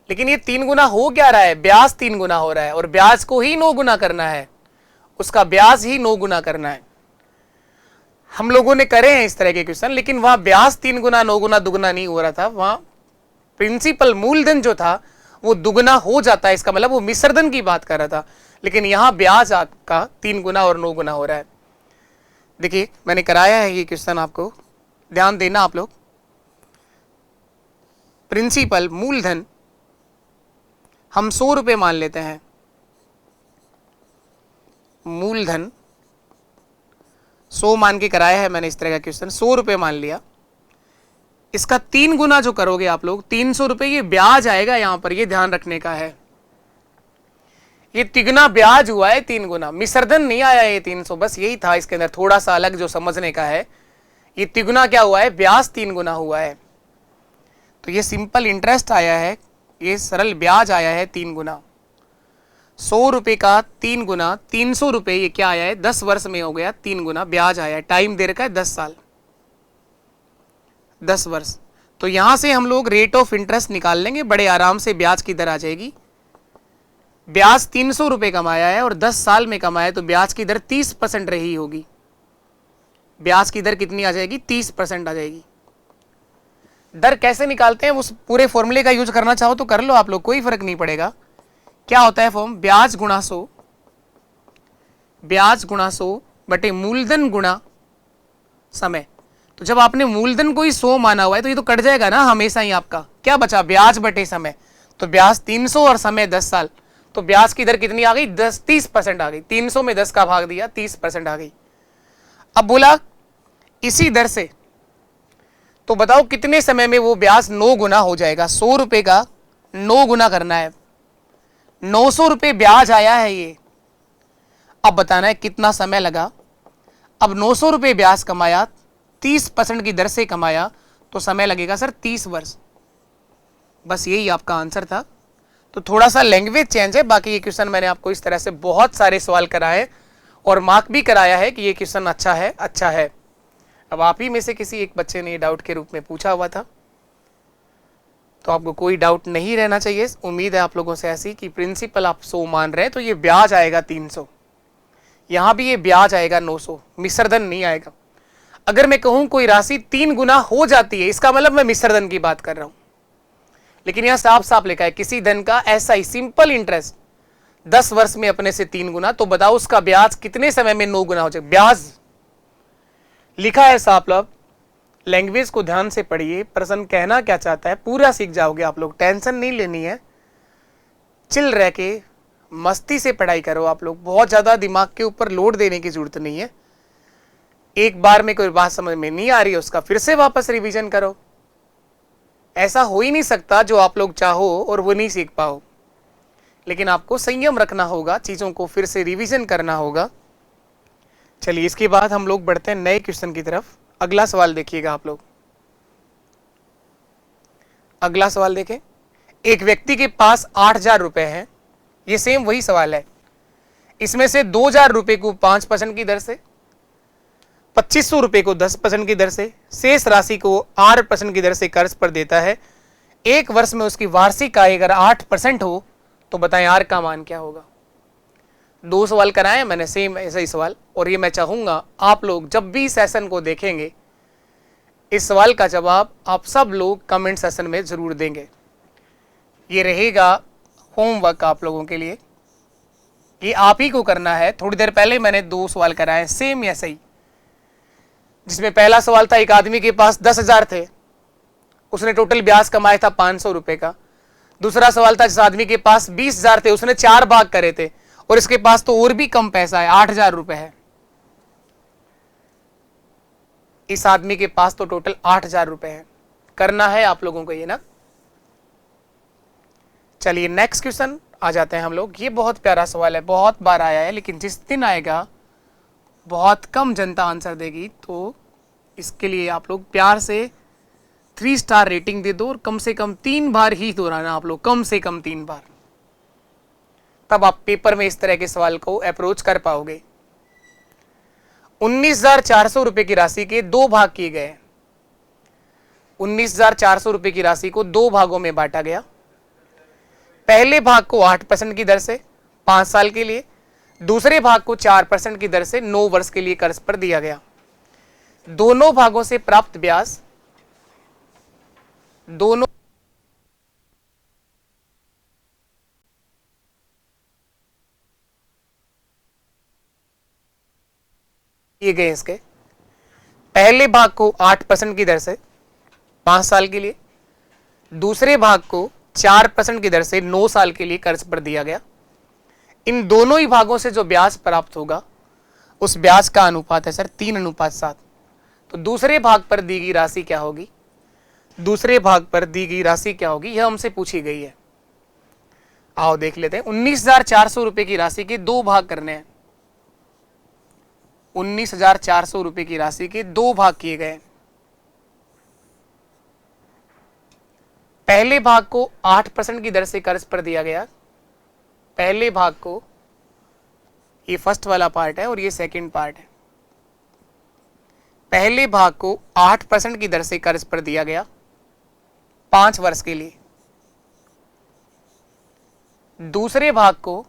[SPEAKER 1] लेकिन ये 3 गुना हो क्या रहा है, ब्याज 3 गुना हो रहा है और ब्याज को ही 9 गुना करना है, उसका ब्याज ही 9 गुना करना है। हम लोगों ने करे हैं इस तरह के क्वेश्चन, लेकिन वहां ब्याज 3 गुना 9 गुना दुगना नहीं हो रहा था, वहां प्रिंसिपल मूलधन जो था वो दुगना हो जाता है, इसका मतलब वो मिश्रधन की बात कर रहा था, लेकिन यहां ब्याज आपका 3 गुना और 9 गुना हो रहा है। देखिए मैंने कराया है ये क्वेश्चन, आपको ध्यान देना आप लोग। प्रिंसिपल मूलधन हम 100 रुपए मान लेते हैं, मूलधन 100 मान के कराया है मैंने इस तरह का क्वेश्चन, 100 रुपए मान लिया। इसका 3 गुना जो करोगे आप लोग 300 रुपए, ये ब्याज आएगा यहां पर, ये ध्यान रखने का है। ये तिगुना ब्याज हुआ है 3 गुना, मिश्रधन नहीं आया ये 300, बस यही था इसके अंदर थोड़ा सा अलग जो समझने का है। ये तिगुना क्या हुआ है, ब्याज 3 गुना हुआ है, तो ये सिंपल इंटरेस्ट आया है, ये सरल ब्याज आया है 3 गुना। 100 रुपए का 3 गुना 300 रुपए, ये क्या आया है 10 वर्ष में हो गया 3 गुना ब्याज आया है। टाइम दे रखा है 10 साल, 10 वर्ष। तो यहां से हम लोग रेट ऑफ इंटरेस्ट निकाल लेंगे, बड़े आराम से ब्याज की दर आ जाएगी। ब्याज 300 रुपए कमाया है और 10 साल में कमाया है, तो ब्याज की दर 30% रही होगी। ब्याज की दर कितनी आ जाएगी, 30% आ जाएगी। दर कैसे निकालते हैं, उस पूरे फॉर्मूले का यूज करना चाहो तो कर लो आप लोग, कोई फर्क नहीं पड़ेगा। क्या होता है फॉर्म, ब्याज गुणा 100, ब्याज गुणा 100 बटे मूलधन गुणा समय। तो जब आपने मूलधन को ही 100 माना हुआ है तो ये तो कट जाएगा ना हमेशा ही आपका, क्या बचा ब्याज बटे समय। तो ब्याज 300 और समय 10 साल, तो ब्याज की दर कितनी आ गई 30% आ गई। 300 में 10 का भाग दिया 30% आ गई। अब बोला इसी दर से तो बताओ कितने समय में वो ब्याज 9 गुना हो जाएगा। 100 रुपए का 9 गुना करना है, 900 रुपए ब्याज आया है ये। अब बताना है कितना समय लगा। अब 900 रुपए ब्याज कमाया, 30% की दर से कमाया, तो समय लगेगा सर 30 वर्ष। बस यही आपका आंसर था। तो थोड़ा सा लैंग्वेज चेंज है, बाकी ये क्वेश्चन मैंने आपको इस तरह से बहुत सारे सवाल कराए और मार्क भी कराया है कि ये क्वेश्चन अच्छा है, अच्छा है। अब आप ही में से किसी एक बच्चे ने डाउट के रूप में पूछा हुआ था, तो आपको कोई डाउट नहीं रहना चाहिए। उम्मीद है आप लोगों से ऐसी कि प्रिंसिपल आप 100 मान रहे हैं तो ये ब्याज आएगा 300, यहां भी ये ब्याज आएगा 900, मिश्रधन नहीं आएगा। अगर मैं कहूं कोई राशि 3 गुना हो जाती है, इसका मतलब मैं मिश्रधन की बात कर रहा हूं, लेकिन यहां साफ साफ लिखा है किसी धन का ऐसा ही सिंपल इंटरेस्ट 10 वर्ष में अपने से 3 गुना, तो बताओ उसका ब्याज कितने समय में 9 गुना हो जाएगा। ब्याज लिखा है साफ लब, लैंग्वेज को ध्यान से पढ़िए, प्रश्न कहना क्या चाहता है पूरा सीख जाओगे आप लोग। टेंशन नहीं लेनी है, चिल रह के मस्ती से पढ़ाई करो आप लोग, बहुत ज्यादा दिमाग के ऊपर लोड देने की जरूरत नहीं है। एक बार में कोई बात समझ में नहीं आ रही है उसका फिर से वापस रिवीजन करो। ऐसा हो ही नहीं सकता जो आप लोग चाहो और वो नहीं सीख पाओ, लेकिन आपको संयम रखना होगा, चीजों को फिर से रिवीजन करना होगा। चलिए इसके बाद हम लोग बढ़ते हैं नए क्वेश्चन की तरफ। अगला सवाल देखिएगा आप लोग, अगला सवाल देखें। एक व्यक्ति के पास 8,000 रुपए हैं, ये सेम वही सवाल है। इसमें से 2,000 रुपए को 5% की दर से, 2,500 रुपए को 10% की दर से, शेष राशि को 8% की दर से कर्ज पर देता है। एक वर्ष में उसकी वार्षिक आय अगर 8% हो तो बताएं आर का मान क्या होगा। 2 सवाल कराए मैंने सेम ऐसा ही सवाल, और ये मैं चाहूंगा आप लोग जब भी सेशन को देखेंगे इस सवाल का जवाब आप सब लोग कमेंट सेशन में जरूर देंगे। ये रहेगा होमवर्क आप लोगों के लिए, ये आप ही को करना है। थोड़ी देर पहले मैंने 2 सवाल कराए सेम ऐसा ही, जिसमें पहला सवाल था एक आदमी के पास 10,000 थे, उसने टोटल ब्याज कमाया था 500 रुपए का। दूसरा सवाल था जिस आदमी के पास 20,000 थे, उसने 4 भाग करे थे और इसके पास तो और भी कम पैसा है, 8,000 रुपए है। इस आदमी के पास तो टोटल 8,000 रुपए है। करना है आप लोगों को ये ना। चलिए नेक्स्ट क्वेश्चन आ जाते हैं हम लोग। ये बहुत प्यारा सवाल है, बहुत बार आया है, लेकिन जिस दिन आएगा बहुत कम जनता आंसर देगी, तो इसके लिए आप लोग प्यार से 3 स्टार रेटिंग दे दो और कम से कम 3 बार ही दोहराना आप लोग, कम से कम 3 बार, तब आप पेपर में इस तरह के सवाल को अप्रोच कर पाओगे। 19,400 रुपए की राशि के 2 भाग किए गए। 19,400 रुपए की राशि को 2 भागों में बांटा गया। पहले भाग को 8% की दर से 5 साल के लिए, दूसरे भाग को 4% की दर से 9 वर्ष के लिए कर्ज पर दिया गया। दोनों भागों से प्राप्त ब्याज दोनों किए गए इसके पहले भाग को 8% की दर से 5 साल के लिए, दूसरे भाग को 4% की दर से 9 साल के लिए कर्ज पर दिया गया। इन दोनों ही भागों से जो ब्याज प्राप्त होगा उस ब्याज का अनुपात है सर 3:7। तो दूसरे भाग पर दी गई राशि क्या होगी? दूसरे भाग पर दी गई राशि क्या होगी, यह हमसे पूछी गई है। आओ देख लेते हैं। 19,400 रुपए की राशि के दो भाग करने हैं। 19,400 रुपए की राशि के दो भाग किए गए। पहले भाग को 8% की दर से कर्ज पर दिया गया। पहले भाग को, ये फर्स्ट वाला पार्ट है और ये सेकंड पार्ट है। पहले भाग को 8% की दर से कर्ज पर दिया गया 5 वर्ष के लिए। दूसरे भाग को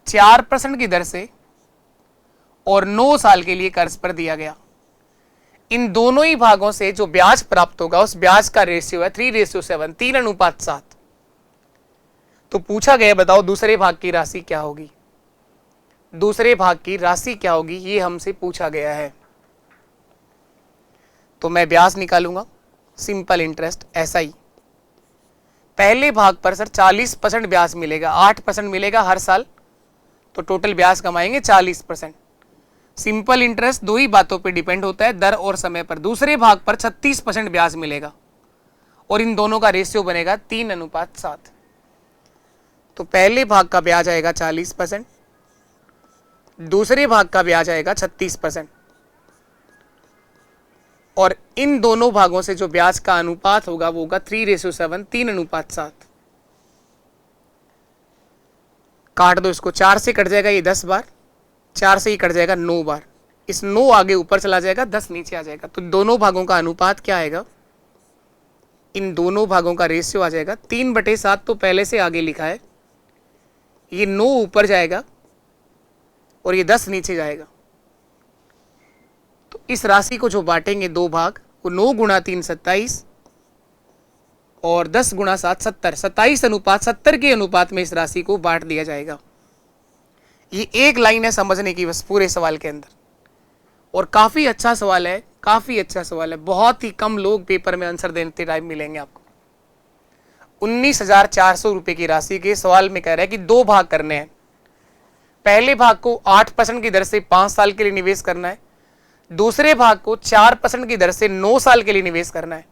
[SPEAKER 1] 4% की दर से और 9 साल के लिए कर्ज पर दिया गया। इन दोनों ही भागों से जो ब्याज प्राप्त होगा उस ब्याज का रेशियो है 3:7, 3:7। तो पूछा गया बताओ दूसरे भाग की राशि क्या होगी? दूसरे भाग की राशि क्या होगी, ये हमसे पूछा गया है। तो मैं ब्याज निकालूंगा, सिंपल इंटरेस्ट SI। पहले भाग पर सर 40% ब्याज मिलेगा, 8% मिलेगा हर साल, तो टोटल ब्याज कमाएंगे 40%। सिंपल इंटरेस्ट दो ही बातों पे डिपेंड होता है, दर और समय पर। दूसरे भाग पर 36% ब्याज मिलेगा और इन दोनों का रेशियो बनेगा 3:7। तो पहले भाग का ब्याज आएगा 40%, दूसरे भाग का ब्याज आएगा 36%, और इन दोनों भागों से जो ब्याज का अनुपात होगा वो होगा 3:7, 3:7। काट दो इसको, 4 से कट जाएगा ये 10 बार, 4 से ही कट जाएगा 9 बार। इस 9 आगे ऊपर चला जाएगा, 10 नीचे आ जाएगा। तो दोनों भागों का अनुपात क्या आएगा? इन दोनों भागों का रेशियो आ जाएगा 3/7। तो पहले से आगे लिखा है, ये 9 ऊपर जाएगा और ये 10 नीचे जाएगा। तो इस राशि को जो बांटेंगे दो भाग, वो 9 × 3 27 और 10 × 7 70, 27:70 के अनुपात में इस राशि को बांट दिया जाएगा। ये एक लाइन है समझने की बस पूरे सवाल के अंदर, और काफी अच्छा सवाल है, काफी अच्छा सवाल है। बहुत ही कम लोग पेपर में आंसर देते टाइम मिलेंगे आपको। 19,400 रुपए की राशि के सवाल में कह रहा है कि दो भाग करने हैं। पहले भाग को 8% की दर से 5 साल के लिए निवेश करना है, दूसरे भाग को 4% की दर से 9 साल के लिए निवेश करना है।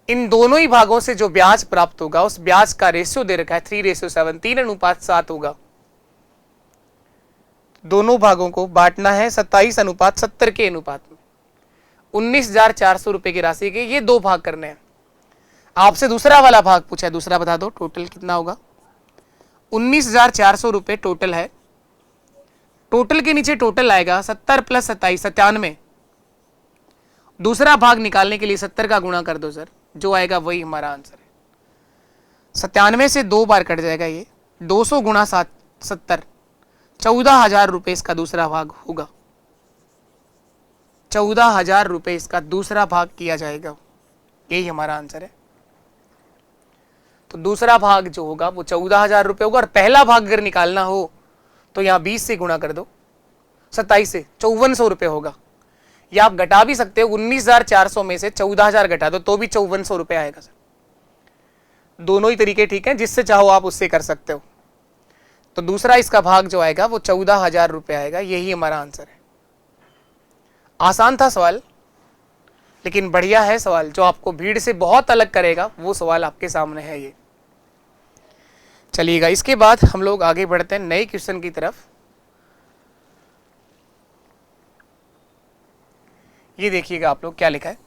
[SPEAKER 1] इन दोनों ही भागों से जो ब्याज प्राप्त होगा उस ब्याज का रेशियो दे रखा है 3:7, 3:7 होगा। दोनों भागों को बांटना है 27:70 के अनुपात में। 19,400 रुपए की राशि के ये दो भाग करने हैं। आपसे दूसरा वाला भाग पूछा है, दूसरा बता दो टोटल कितना होगा। 19,400 रुपए टोटल है। टोटल के नीचे टोटल आएगा 70 + 27 97। दूसरा भाग निकालने के लिए 70 का गुणा कर दो सर, जो आएगा वही हमारा आंसर है। 97 से 2 बार कट जाएगा, ये 200 × 70, 14,000 रुपए इसका दूसरा भाग होगा। 14,000 रुपए इसका दूसरा भाग किया जाएगा, यही हमारा आंसर है। तो दूसरा भाग जो होगा वो 14,000 रुपए होगा, और पहला भाग अगर निकालना हो तो यहां 20 से गुणा कर दो, 27 से 5400 रुपए होगा। या आप घटा भी सकते हो, 19,400 में से 14,000 घटा दो तो भी 5400 रुपए आएगा सर। दोनों ही तरीके ठीक है, जिससे चाहो आप उससे कर सकते हो। तो दूसरा इसका भाग जो आएगा वो 14,000 रुपए आएगा, यही हमारा आंसर है। आसान था सवाल, लेकिन बढ़िया है सवाल। जो आपको भीड़ से बहुत अलग करेगा वो सवाल आपके सामने है ये। चलिएगा, इसके बाद हम लोग आगे बढ़ते हैं नए क्वेश्चन की तरफ। ये देखिएगा आप लोग क्या लिखा है।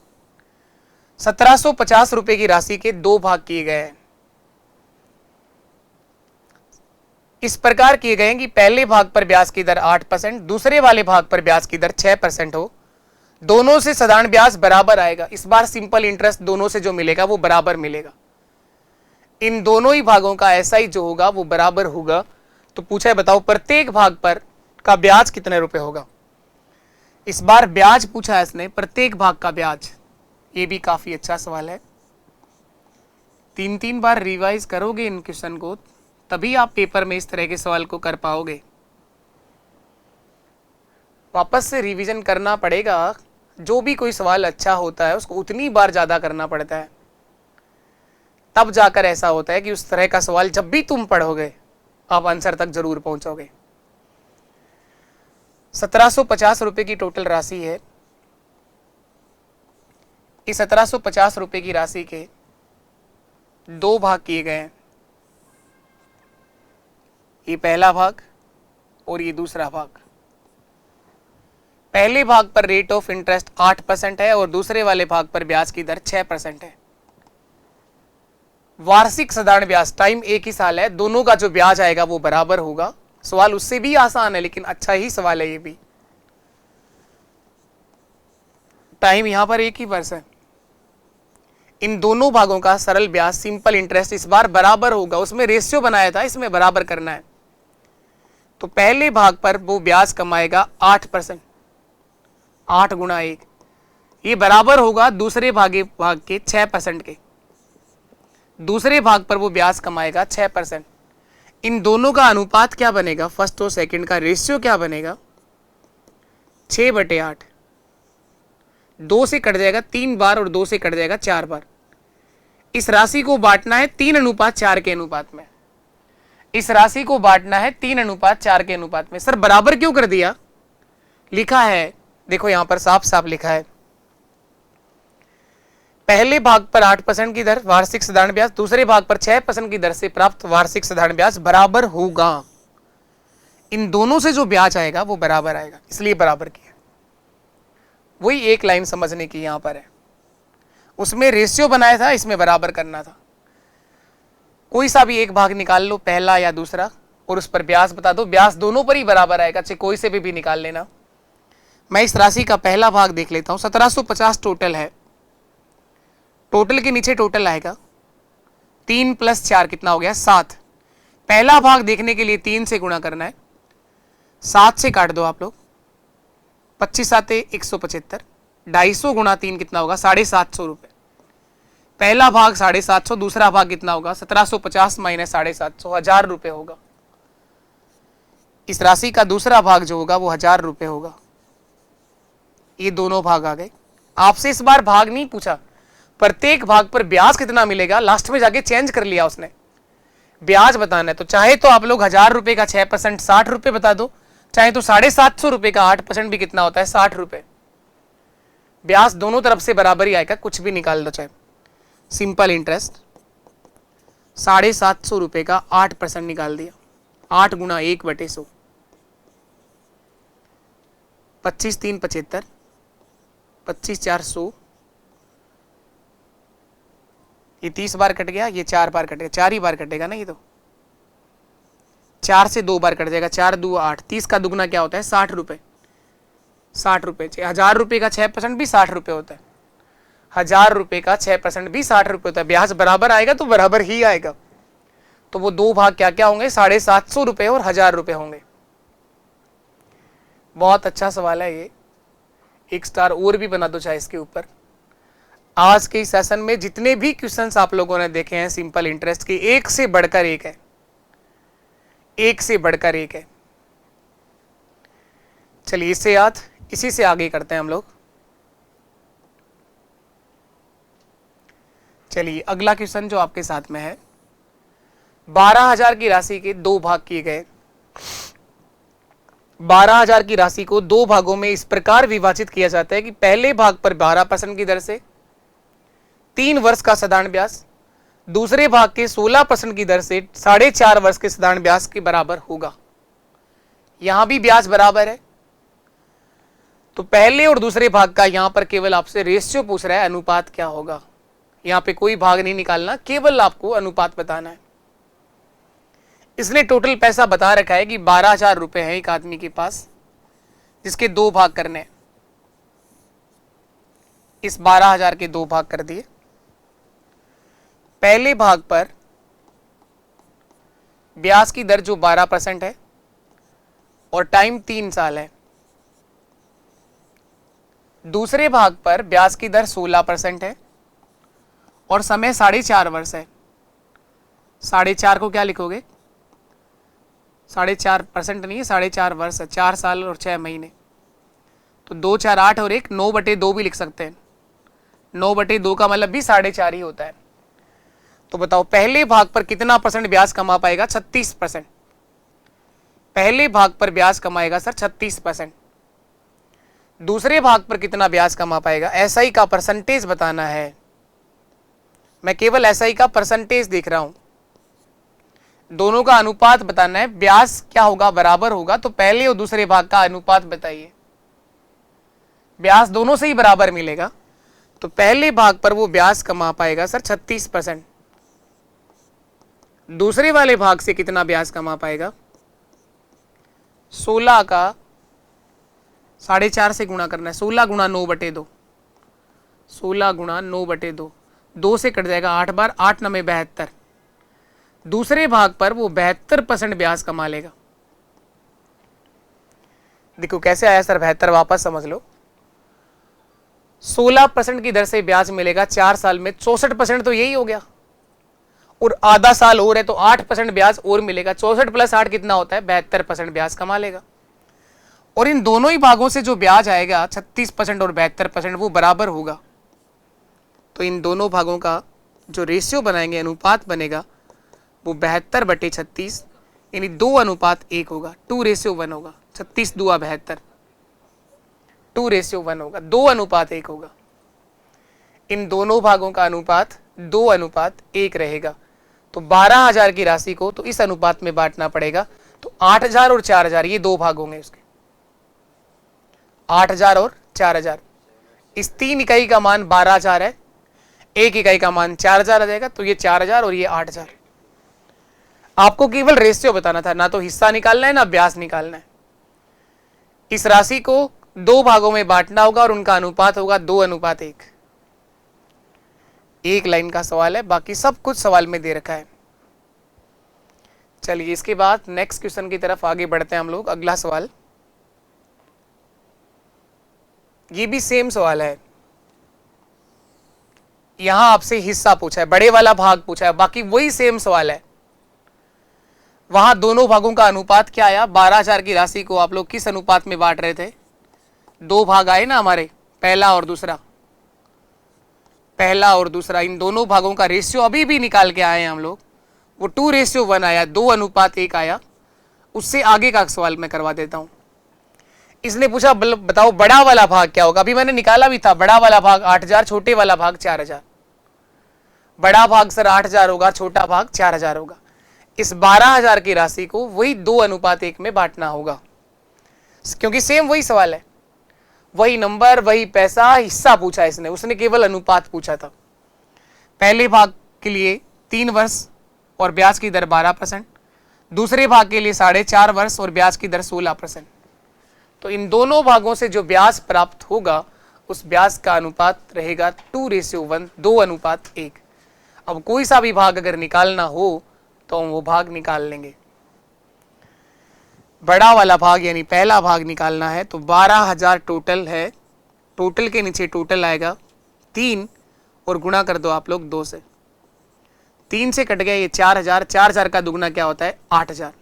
[SPEAKER 1] 1750 रुपए की राशि के दो भाग किए गए हैं। इस प्रकार किए गए हैं कि पहले भाग पर ब्याज की दर 8%, दूसरे वाले भाग पर ब्याज की दर 6% हो। दोनों से साधारण ब्याज बराबर आएगा। इस बार सिंपल इंटरेस्ट दोनों से जो मिलेगा वो बराबर मिलेगा। इन दोनों ही भागों का SI जो होगा वो बराबर होगा। तो पूछा है बताओ प्रत्येक भाग पर का ब्याज कितने रुपए होगा। इस बार ब्याज पूछा है इसने, प्रत्येक भाग का ब्याज। ये भी काफी अच्छा सवाल है। 3-3 बार रिवाइज करोगे इन क्वेश्चन को, तभी आप पेपर में इस तरह के सवाल को कर पाओगे। वापस से रिवीजन करना पड़ेगा। जो भी कोई सवाल अच्छा होता है उसको उतनी बार ज्यादा करना पड़ता है, तब जाकर ऐसा होता है कि उस तरह का सवाल जब भी तुम पढ़ोगे आप आंसर तक जरूर पहुंचोगे। 1750 रुपए की टोटल राशि है। इस 1750 रुपए की राशि के 2 भाग किए गए हैं। ये पहला भाग और ये दूसरा भाग। पहले भाग पर रेट ऑफ इंटरेस्ट 8% है और दूसरे वाले भाग पर ब्याज की दर 6% है। वार्षिक साधारण ब्याज, टाइम एक ही साल है, दोनों का जो ब्याज आएगा वो बराबर होगा। सवाल उससे भी आसान है लेकिन अच्छा ही सवाल है ये भी। टाइम यहां पर एक ही वर्ष है। इन दोनों भागों का सरल ब्याज सिंपल इंटरेस्ट इस बार बराबर होगा। उसमें रेशियो बनाया था, इसमें बराबर करना है। तो पहले भाग पर वो ब्याज कमाएगा 8%, 8 गुणा 1, ये बराबर होगा दूसरे भाग के 6% के। दूसरे भाग पर वो ब्याज कमाएगा 6%। इन दोनों का अनुपात क्या बनेगा, फर्स्ट और सेकंड का रेशियो क्या बनेगा, 6/8। 2 से कट जाएगा 3 बार और 2 से कट जाएगा 4 बार। इस राशि को बांटना है 3:4 के अनुपात में। इस राशि को बांटना है 3:4 के अनुपात में। सर बराबर क्यों कर दिया? लिखा है, देखो यहां पर साफ साफ लिखा है, पहले भाग पर 8% की दर वार्षिक साधारण ब्याज, दूसरे भाग पर 6% की दर से प्राप्त वार्षिक साधारण ब्याज बराबर होगा। इन दोनों से जो ब्याज आएगा वो बराबर आएगा, इसलिए बराबर किया। वही एक लाइन समझने की यहां पर है। उसमें रेशियो बनाया था, इसमें बराबर करना था। कोई सा भी एक भाग निकाल लो, पहला या दूसरा, और उस पर ब्याज बता दो, ब्याज दोनों पर ही बराबर आएगा, चाहे कोई से भी निकाल लेना। मैं इस राशि का पहला भाग देख लेता हूं। 1750 टोटल है। टोटल के नीचे टोटल आएगा 3 + 4 कितना हो गया, 7। पहला भाग देखने के लिए 3 से गुणा करना है, 7 से काट दो आप लोग, 25 7 175, 250 गुणा 3 कितना होगा, 750 रुपए। पहला भाग 750, दूसरा भाग कितना होगा, 1750 - 750, 1000 रुपए होगा। इस राशि का दूसरा भाग जो होगा वो 1000 रुपए होगा। ये दोनों भाग आ गए। आपसे इस बार भाग नहीं पूछा, प्रत्येक भाग पर ब्याज कितना मिलेगा, लास्ट में जाके चेंज कर लिया उसने, ब्याज बताना है। तो चाहे तो आप लोग 1000 रुपए का 6% 60 रुपए बता दो, चाहे तो 750 रुपए का 8% भी कितना होता है, 60 रुपए। ब्याज दोनों तरफ से बराबर ही आएगा, कुछ भी निकाल दो चाहे। सिंपल इंटरेस्ट 750 रुपए का 8% निकाल दिया, 8 गुणा 1/100, 25 3 75, 25 4 100, ये 30 बार कट गया, ये 4 बार कटेगा, 4 ही बार कटेगा ना, ये तो 4 से 2 बार कट जाएगा, 4 2 8, 30 का दुगना क्या होता है, 60 रुपए। 60 रुपए, 1000 रुपए का 6% भी 60 रुपए होता है, 1000 रुपए का 6% भी 60 रुपए होता है। ब्याज बराबर आएगा तो बराबर ही आएगा। तो वो दो भाग क्या क्या होंगे, 750 रुपए और 1000 रुपए होंगे। बहुत अच्छा सवाल है ये, 1 स्टार और भी बना दो चाहे इसके ऊपर। आज के सेशन में जितने भी क्वेश्चंस आप लोगों ने देखे हैं सिंपल इंटरेस्ट के, एक से बढ़कर एक है, एक से बढ़कर एक है। चलिए इससे याद, इसी से आगे करते हैं हम लोग। चलिए अगला क्वेश्चन जो आपके साथ में है, 12,000 की राशि के 2 भाग किए गए। 12,000 की राशि को 2 भागों में इस प्रकार विभाजित किया जाता है कि पहले भाग पर 12% की दर से 3 वर्ष का साधारण ब्याज, दूसरे भाग के 16% की दर से 4.5 वर्ष के साधारण ब्याज के बराबर होगा। यहां भी ब्याज बराबर है, तो पहले और दूसरे भाग का यहां पर केवल आपसे रेशियो पूछ रहा है, अनुपात क्या होगा। यहां पे कोई भाग नहीं निकालना, केवल आपको अनुपात बताना है। इसने टोटल पैसा बता रखा है कि 12,000 रुपए है एक आदमी के पास, जिसके 2 भाग करने हैं। इस 12,000 के 2 भाग कर दिए। पहले भाग पर ब्याज की दर जो 12% है और टाइम 3 साल है, दूसरे भाग पर ब्याज की दर 16% है और समय 4.5 वर्ष है। 4.5 को क्या लिखोगे? 4.5% नहीं है, 4.5 वर्ष है, 4 साल और 6 महीने। तो 2 4 8 और 1 9/2 भी लिख सकते हैं। 9/2 का मतलब भी 4.5 ही होता है। तो बताओ पहले भाग पर कितना परसेंट ब्याज कमा पाएगा? 36%। पहले भाग पर ब्याज कमाएगा सर 36%। दूसरे भाग पर कितना ब्याज कमा पाएगा? एसआई का परसेंटेज बताना है। मैं केवल एसआई का परसेंटेज देख रहा हूं, दोनों का अनुपात बताना है। ब्याज क्या होगा? बराबर होगा। तो पहले और दूसरे भाग का अनुपात बताइए। ब्याज दोनों से ही बराबर मिलेगा, तो पहले भाग पर वो ब्याज कमा पाएगा सर 36%। दूसरे वाले भाग से कितना ब्याज कमा पाएगा? 16 का 4.5 से गुणा करना है। 16 गुणा 9/2, 16 गुणा 9/2, 2 से कट जाएगा 8 बार, 8 9 72। दूसरे भाग पर वो 72% ब्याज कमा लेगा। देखो कैसे आया सर 72, वापस समझ लो। 16% की दर से ब्याज मिलेगा 4 साल में, 64% तो यही हो गया, और आधा साल और है तो 8% ब्याज और मिलेगा। 64 + 8 कितना होता है? 72% ब्याज कमा लेगा। और इन दोनों ही भागों से जो ब्याज आएगा 36% और 72% वो बराबर होगा। तो इन दोनों भागों का जो रेशियो बनाएंगे, अनुपात बनेगा, वो 72/36 यानी 2:1 होगा। 2:1 होगा। 36 दूआ 72, 2:1 होगा, 2:1 होगा। इन दोनों भागों का अनुपात 2:1 रहेगा। तो 12,000 की राशि को तो इस अनुपात में बांटना पड़ेगा। तो 8,000 और 4,000 ये 2 भाग होंगे उसके। 8,000 और 4,000। इस 3 इकाई का मान 12,000 है, 1 इकाई का मान 4,000 आ जाएगा। तो ये 4,000 और ये 8,000। आपको केवल रेशियो बताना था, ना तो हिस्सा निकालना है ना ब्याज निकालना है। इस राशि को 2 भागों में बांटना होगा और उनका अनुपात होगा 2:1। एक लाइन का सवाल है, बाकी सब कुछ सवाल में दे रखा है। चलिए इसके बाद नेक्स्ट क्वेश्चन की तरफ आगे बढ़ते हैं हम लोग। अगला सवाल, ये भी सेम सवाल है। यहां आपसे हिस्सा पूछा है, बड़े वाला भाग पूछा है, बाकी वही सेम सवाल है। वहां दोनों भागों का अनुपात क्या आया? 12,000 की राशि को आप लोग किस अनुपात में बांट रहे थे? 2 भाग आए ना हमारे, पहला और दूसरा। पहला और दूसरा, इन दोनों भागों का रेशियो अभी भी निकाल के आए हैं हम लोग। वो 2:1 आया, 2:1 आया। उससे आगे का सवाल मैं करवा देता हूं। इसने पूछा बताओ बड़ा वाला भाग क्या होगा? अभी मैंने निकाला भी था, बड़ा वाला भाग 8,000, छोटे वाला भाग 4,000। बड़ा भाग सर 8,000 होगा, छोटा भाग 4,000 होगा। इस 12,000 की राशि को वही 2:1 में बांटना होगा, क्योंकि सेम वही सवाल है, वही नंबर, वही पैसा। हिस्सा पूछा इसने, उसने केवल अनुपात पूछा था। पहले भाग के लिए 3 वर्ष और ब्याज की दर 12%, दूसरे भाग के लिए 4.5 वर्ष और ब्याज की दर 16%। तो इन दोनों भागों से जो ब्याज प्राप्त होगा उस ब्याज का अनुपात रहेगा 2:1, 2:1। अब कोई सा भी भाग अगर निकालना हो तो हम वो भाग निकाल लेंगे। बड़ा वाला भाग यानी पहला भाग निकालना है तो 12,000 टोटल है। टोटल के नीचे टोटल आएगा 3 और गुणा कर दो आप लोग 2 से। 3 से कट गया ये 4,000। 4,000 का दुगना क्या होता है? 8,000।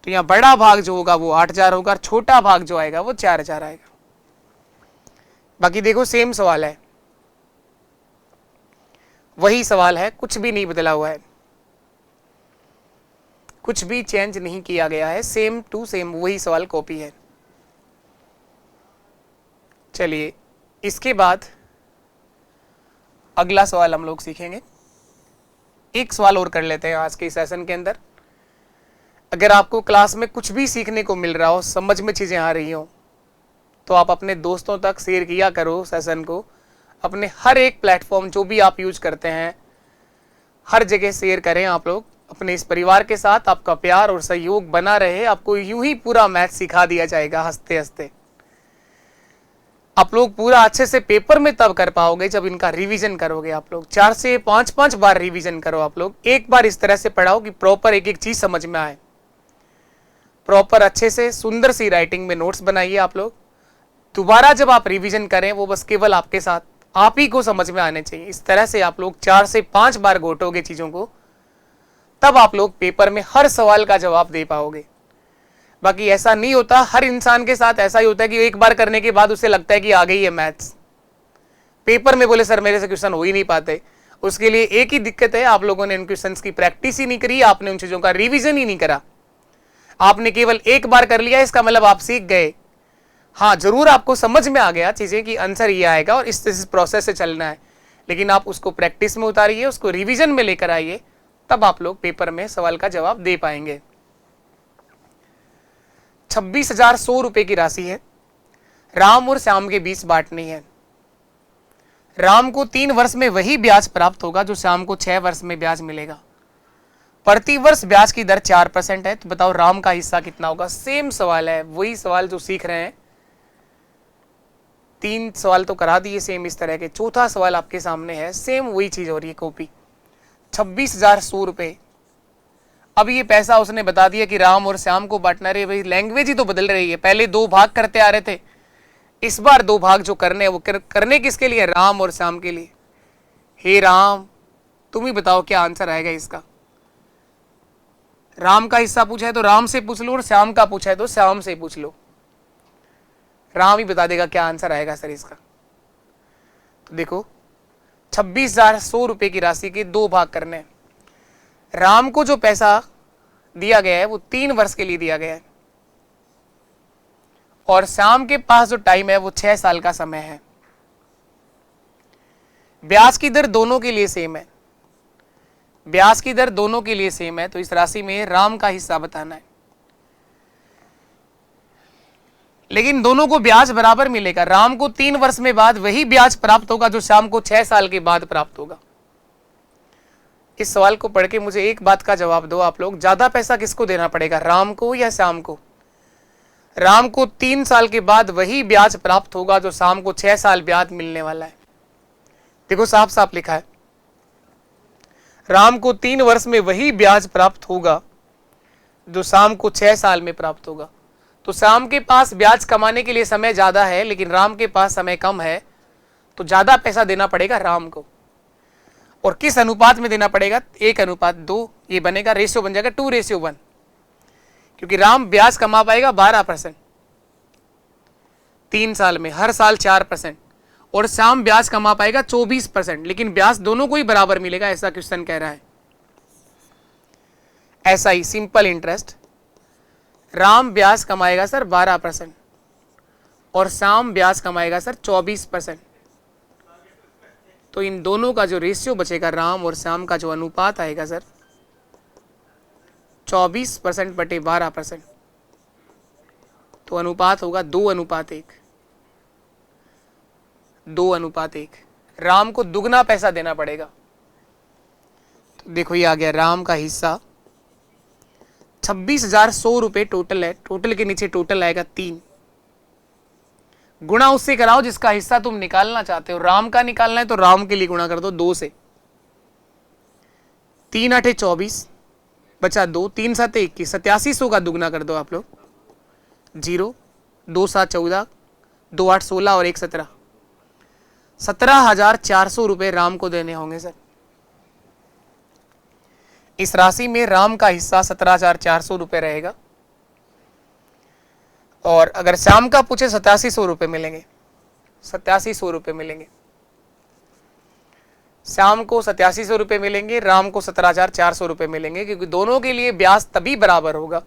[SPEAKER 1] तो यहाँ बड़ा भाग जो होगा वो 8,000 होगा, छोटा भाग जो आएगा वो 4,000 आएगा। बाकी देखो सेम सवाल है, वही सवाल है, कुछ भी नहीं बदला हुआ है, कुछ भी चेंज नहीं किया गया है, सेम टू सेम वही सवाल कॉपी है। चलिए इसके बाद अगला सवाल हम लोग सीखेंगे। एक सवाल और कर लेते हैं आज के सेशन के अंदर। अगर आपको क्लास में कुछ भी सीखने को मिल रहा हो, समझ में चीजें आ रही हो, तो आप अपने दोस्तों तक शेयर किया करो सेशन को। अपने हर एक प्लेटफॉर्म जो भी आप यूज करते हैं हर जगह शेयर करें। आप लोग अपने इस परिवार के साथ आपका प्यार और सहयोग बना रहे। आपको यूं ही पूरा मैथ सिखा दिया जाएगा हंसते हंसते। आप लोग पूरा अच्छे से पेपर में तब कर पाओगे जब इनका रिवीजन करोगे। आप लोग 4 से 5 बार रिवीजन करो। आप लोग एक बार इस तरह से पढ़ाओ कि प्रॉपर एक एक चीज समझ में आए। प्रॉपर अच्छे से सुंदर सी राइटिंग में नोट्स बनाइए आप लोग। दोबारा जब आप रिवीजन करें वो बस केवल आपके साथ आप ही को समझ में आने चाहिए। इस तरह से आप लोग 4 से 5 बार घोटोगे चीजों को, तब आप लोग पेपर में हर सवाल का जवाब दे पाओगे। बाकी ऐसा नहीं होता, हर इंसान के साथ ऐसा ही होता है कि एक बार करने के बाद उसे लगता है कि आ गई है मैथ्स, पेपर में बोले सर मेरे से क्वेश्चन हो ही नहीं पाते। उसके लिए एक ही दिक्कत है, आप लोगों ने इन क्वेश्चंस की प्रैक्टिस ही नहीं करी, आपने उन चीजों का रिवीजन ही नहीं करा। आपने केवल एक बार कर लिया, इसका मतलब आप सीख गए। हाँ, जरूर आपको समझ में आ गया चीजें कि आंसर ये आएगा और इस प्रोसेस से चलना है, लेकिन आप उसको प्रैक्टिस में उतारिए, उसको रिवीजन में लेकर आइए, तब आप लोग पेपर में सवाल का जवाब दे पाएंगे। 26,100 रुपए की राशि है, राम और श्याम के बीच बांटनी है। राम को 3 वर्ष में वही ब्याज प्राप्त होगा जो श्याम को 6 वर्ष में ब्याज मिलेगा। प्रति वर्ष ब्याज की दर 4% है, तो बताओ राम का हिस्सा कितना होगा। सेम सवाल है, वही सवाल जो सीख रहे हैं। 3 सवाल तो करा दिए सेम इस तरह के, चौथा सवाल आपके सामने है, सेम वही चीज हो रही है कॉपी। 26,100 रुपए। अब ये पैसा उसने बता दिया कि राम और श्याम को बांटना। रे भाई, लैंग्वेज ही तो बदल रही है। पहले 2 भाग करते आ रहे थे, इस बार 2 भाग जो करने हैं वो करने किसके लिए? राम और श्याम के लिए। हे राम, तुम ही बताओ क्या आंसर आएगा इसका। राम का हिस्सा पूछा है तो राम से पूछ लो, और श्याम का पूछा है तो श्याम से पूछ लो। राम ही बता देगा क्या आंसर आएगा सर इसका। तो देखो, 26,100 रुपए की राशि के 2 भाग करने हैं। राम को जो पैसा दिया गया है वो 3 वर्ष के लिए दिया गया है, और श्याम के पास जो टाइम है वो 6 साल का समय है। ब्याज की दर दोनों के लिए सेम है, ब्याज की दर दोनों के लिए सेम है, तो इस राशि में राम का हिस्सा बताना है। लेकिन दोनों को ब्याज बराबर मिलेगा। राम को 3 वर्ष में बाद वही ब्याज प्राप्त होगा जो श्याम को 6 साल के बाद प्राप्त होगा। इस सवाल को पढ़ के मुझे एक बात का जवाब दो आप लोग, ज्यादा पैसा किसको देना पड़ेगा, राम को या श्याम को? राम को 3 साल के बाद वही ब्याज प्राप्त होगा जो श्याम को 6 साल ब्याज मिलने वाला है। देखो साफ साफ लिखा है, राम को 3 वर्ष में वही ब्याज प्राप्त होगा जो श्याम को 6 साल में प्राप्त होगा। तो श्याम के पास ब्याज कमाने के लिए समय ज्यादा है, लेकिन राम के पास समय कम है, तो ज्यादा पैसा देना पड़ेगा राम को। और किस अनुपात में देना पड़ेगा? 1:2। ये बनेगा, रेशियो बन जाएगा 2:1, क्योंकि राम ब्याज कमा पाएगा 12% 3 साल में, हर साल 4%, और श्याम ब्याज कमा पाएगा 24%, लेकिन ब्याज दोनों को ही बराबर मिलेगा, ऐसा क्वेश्चन कह रहा है। ऐसा ही सिंपल इंटरेस्ट, राम ब्याज कमाएगा सर 12% और श्याम ब्याज कमाएगा सर 24%। तो इन दोनों का जो रेशियो बचेगा, राम और श्याम का जो अनुपात आएगा सर 24% बटे 12%, तो अनुपात होगा 2:1। 2:1। राम को दुगना पैसा देना पड़ेगा। तो देखो ये आ गया राम का हिस्सा 26,100 रुपए टोटल है। टोटल के नीचे टोटल आएगा 3, गुणा उससे कराओ जिसका हिस्सा तुम निकालना चाहते हो। राम का निकालना है तो राम के लिए गुणा कर दो 2 से। 3 8 24 बचा 2, 3 7 21, 8700 का दुगना कर दो आप लोग। 0 2 7 14, 2 8 16 और 1 17। 17,400 रुपए राम को देने होंगे सर। इस राशि में राम का हिस्सा 17,400 रुपए रहेगा, और अगर श्याम का पूछे 8700 रुपए मिलेंगे। 8700 रुपए मिलेंगे श्याम को, 8700 रुपए मिलेंगे, राम को 17,400 रुपए मिलेंगे, क्योंकि दोनों के लिए ब्याज तभी बराबर होगा,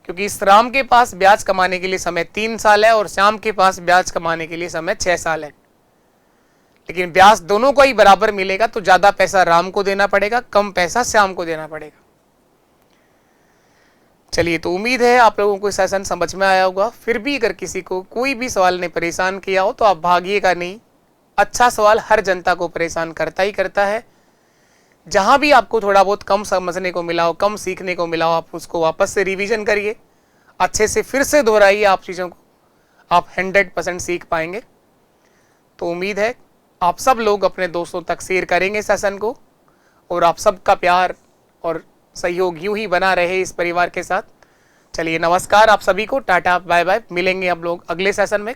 [SPEAKER 1] क्योंकि इस राम के पास ब्याज कमाने के लिए समय 3 साल है और श्याम के पास ब्याज कमाने के लिए समय 6 साल है। लेकिन ब्याज दोनों को ही बराबर मिलेगा, तो ज्यादा पैसा राम को देना पड़ेगा, कम पैसा श्याम को देना पड़ेगा। चलिए, तो उम्मीद है आप लोगों को सेशन समझ में आया होगा। फिर भी अगर किसी को कोई भी सवाल ने परेशान किया हो तो आप भागिएगा नहीं। अच्छा सवाल हर जनता को परेशान करता ही करता है। जहां भी आपको थोड़ा बहुत कम समझने को मिला हो, कम सीखने को मिला हो, आप उसको वापस से रिवीजन करिए, अच्छे से फिर से दोहराइए आप चीज़ों को, आप 100% सीख पाएंगे। तो उम्मीद है आप सब लोग अपने दोस्तों तक शेयर करेंगे सेशन को, और आप सबका प्यार और सहयोग यूं ही बना रहे इस परिवार के साथ। चलिए, नमस्कार आप सभी को, टाटा बाय बाय। मिलेंगे हम लोग अगले सेशन में।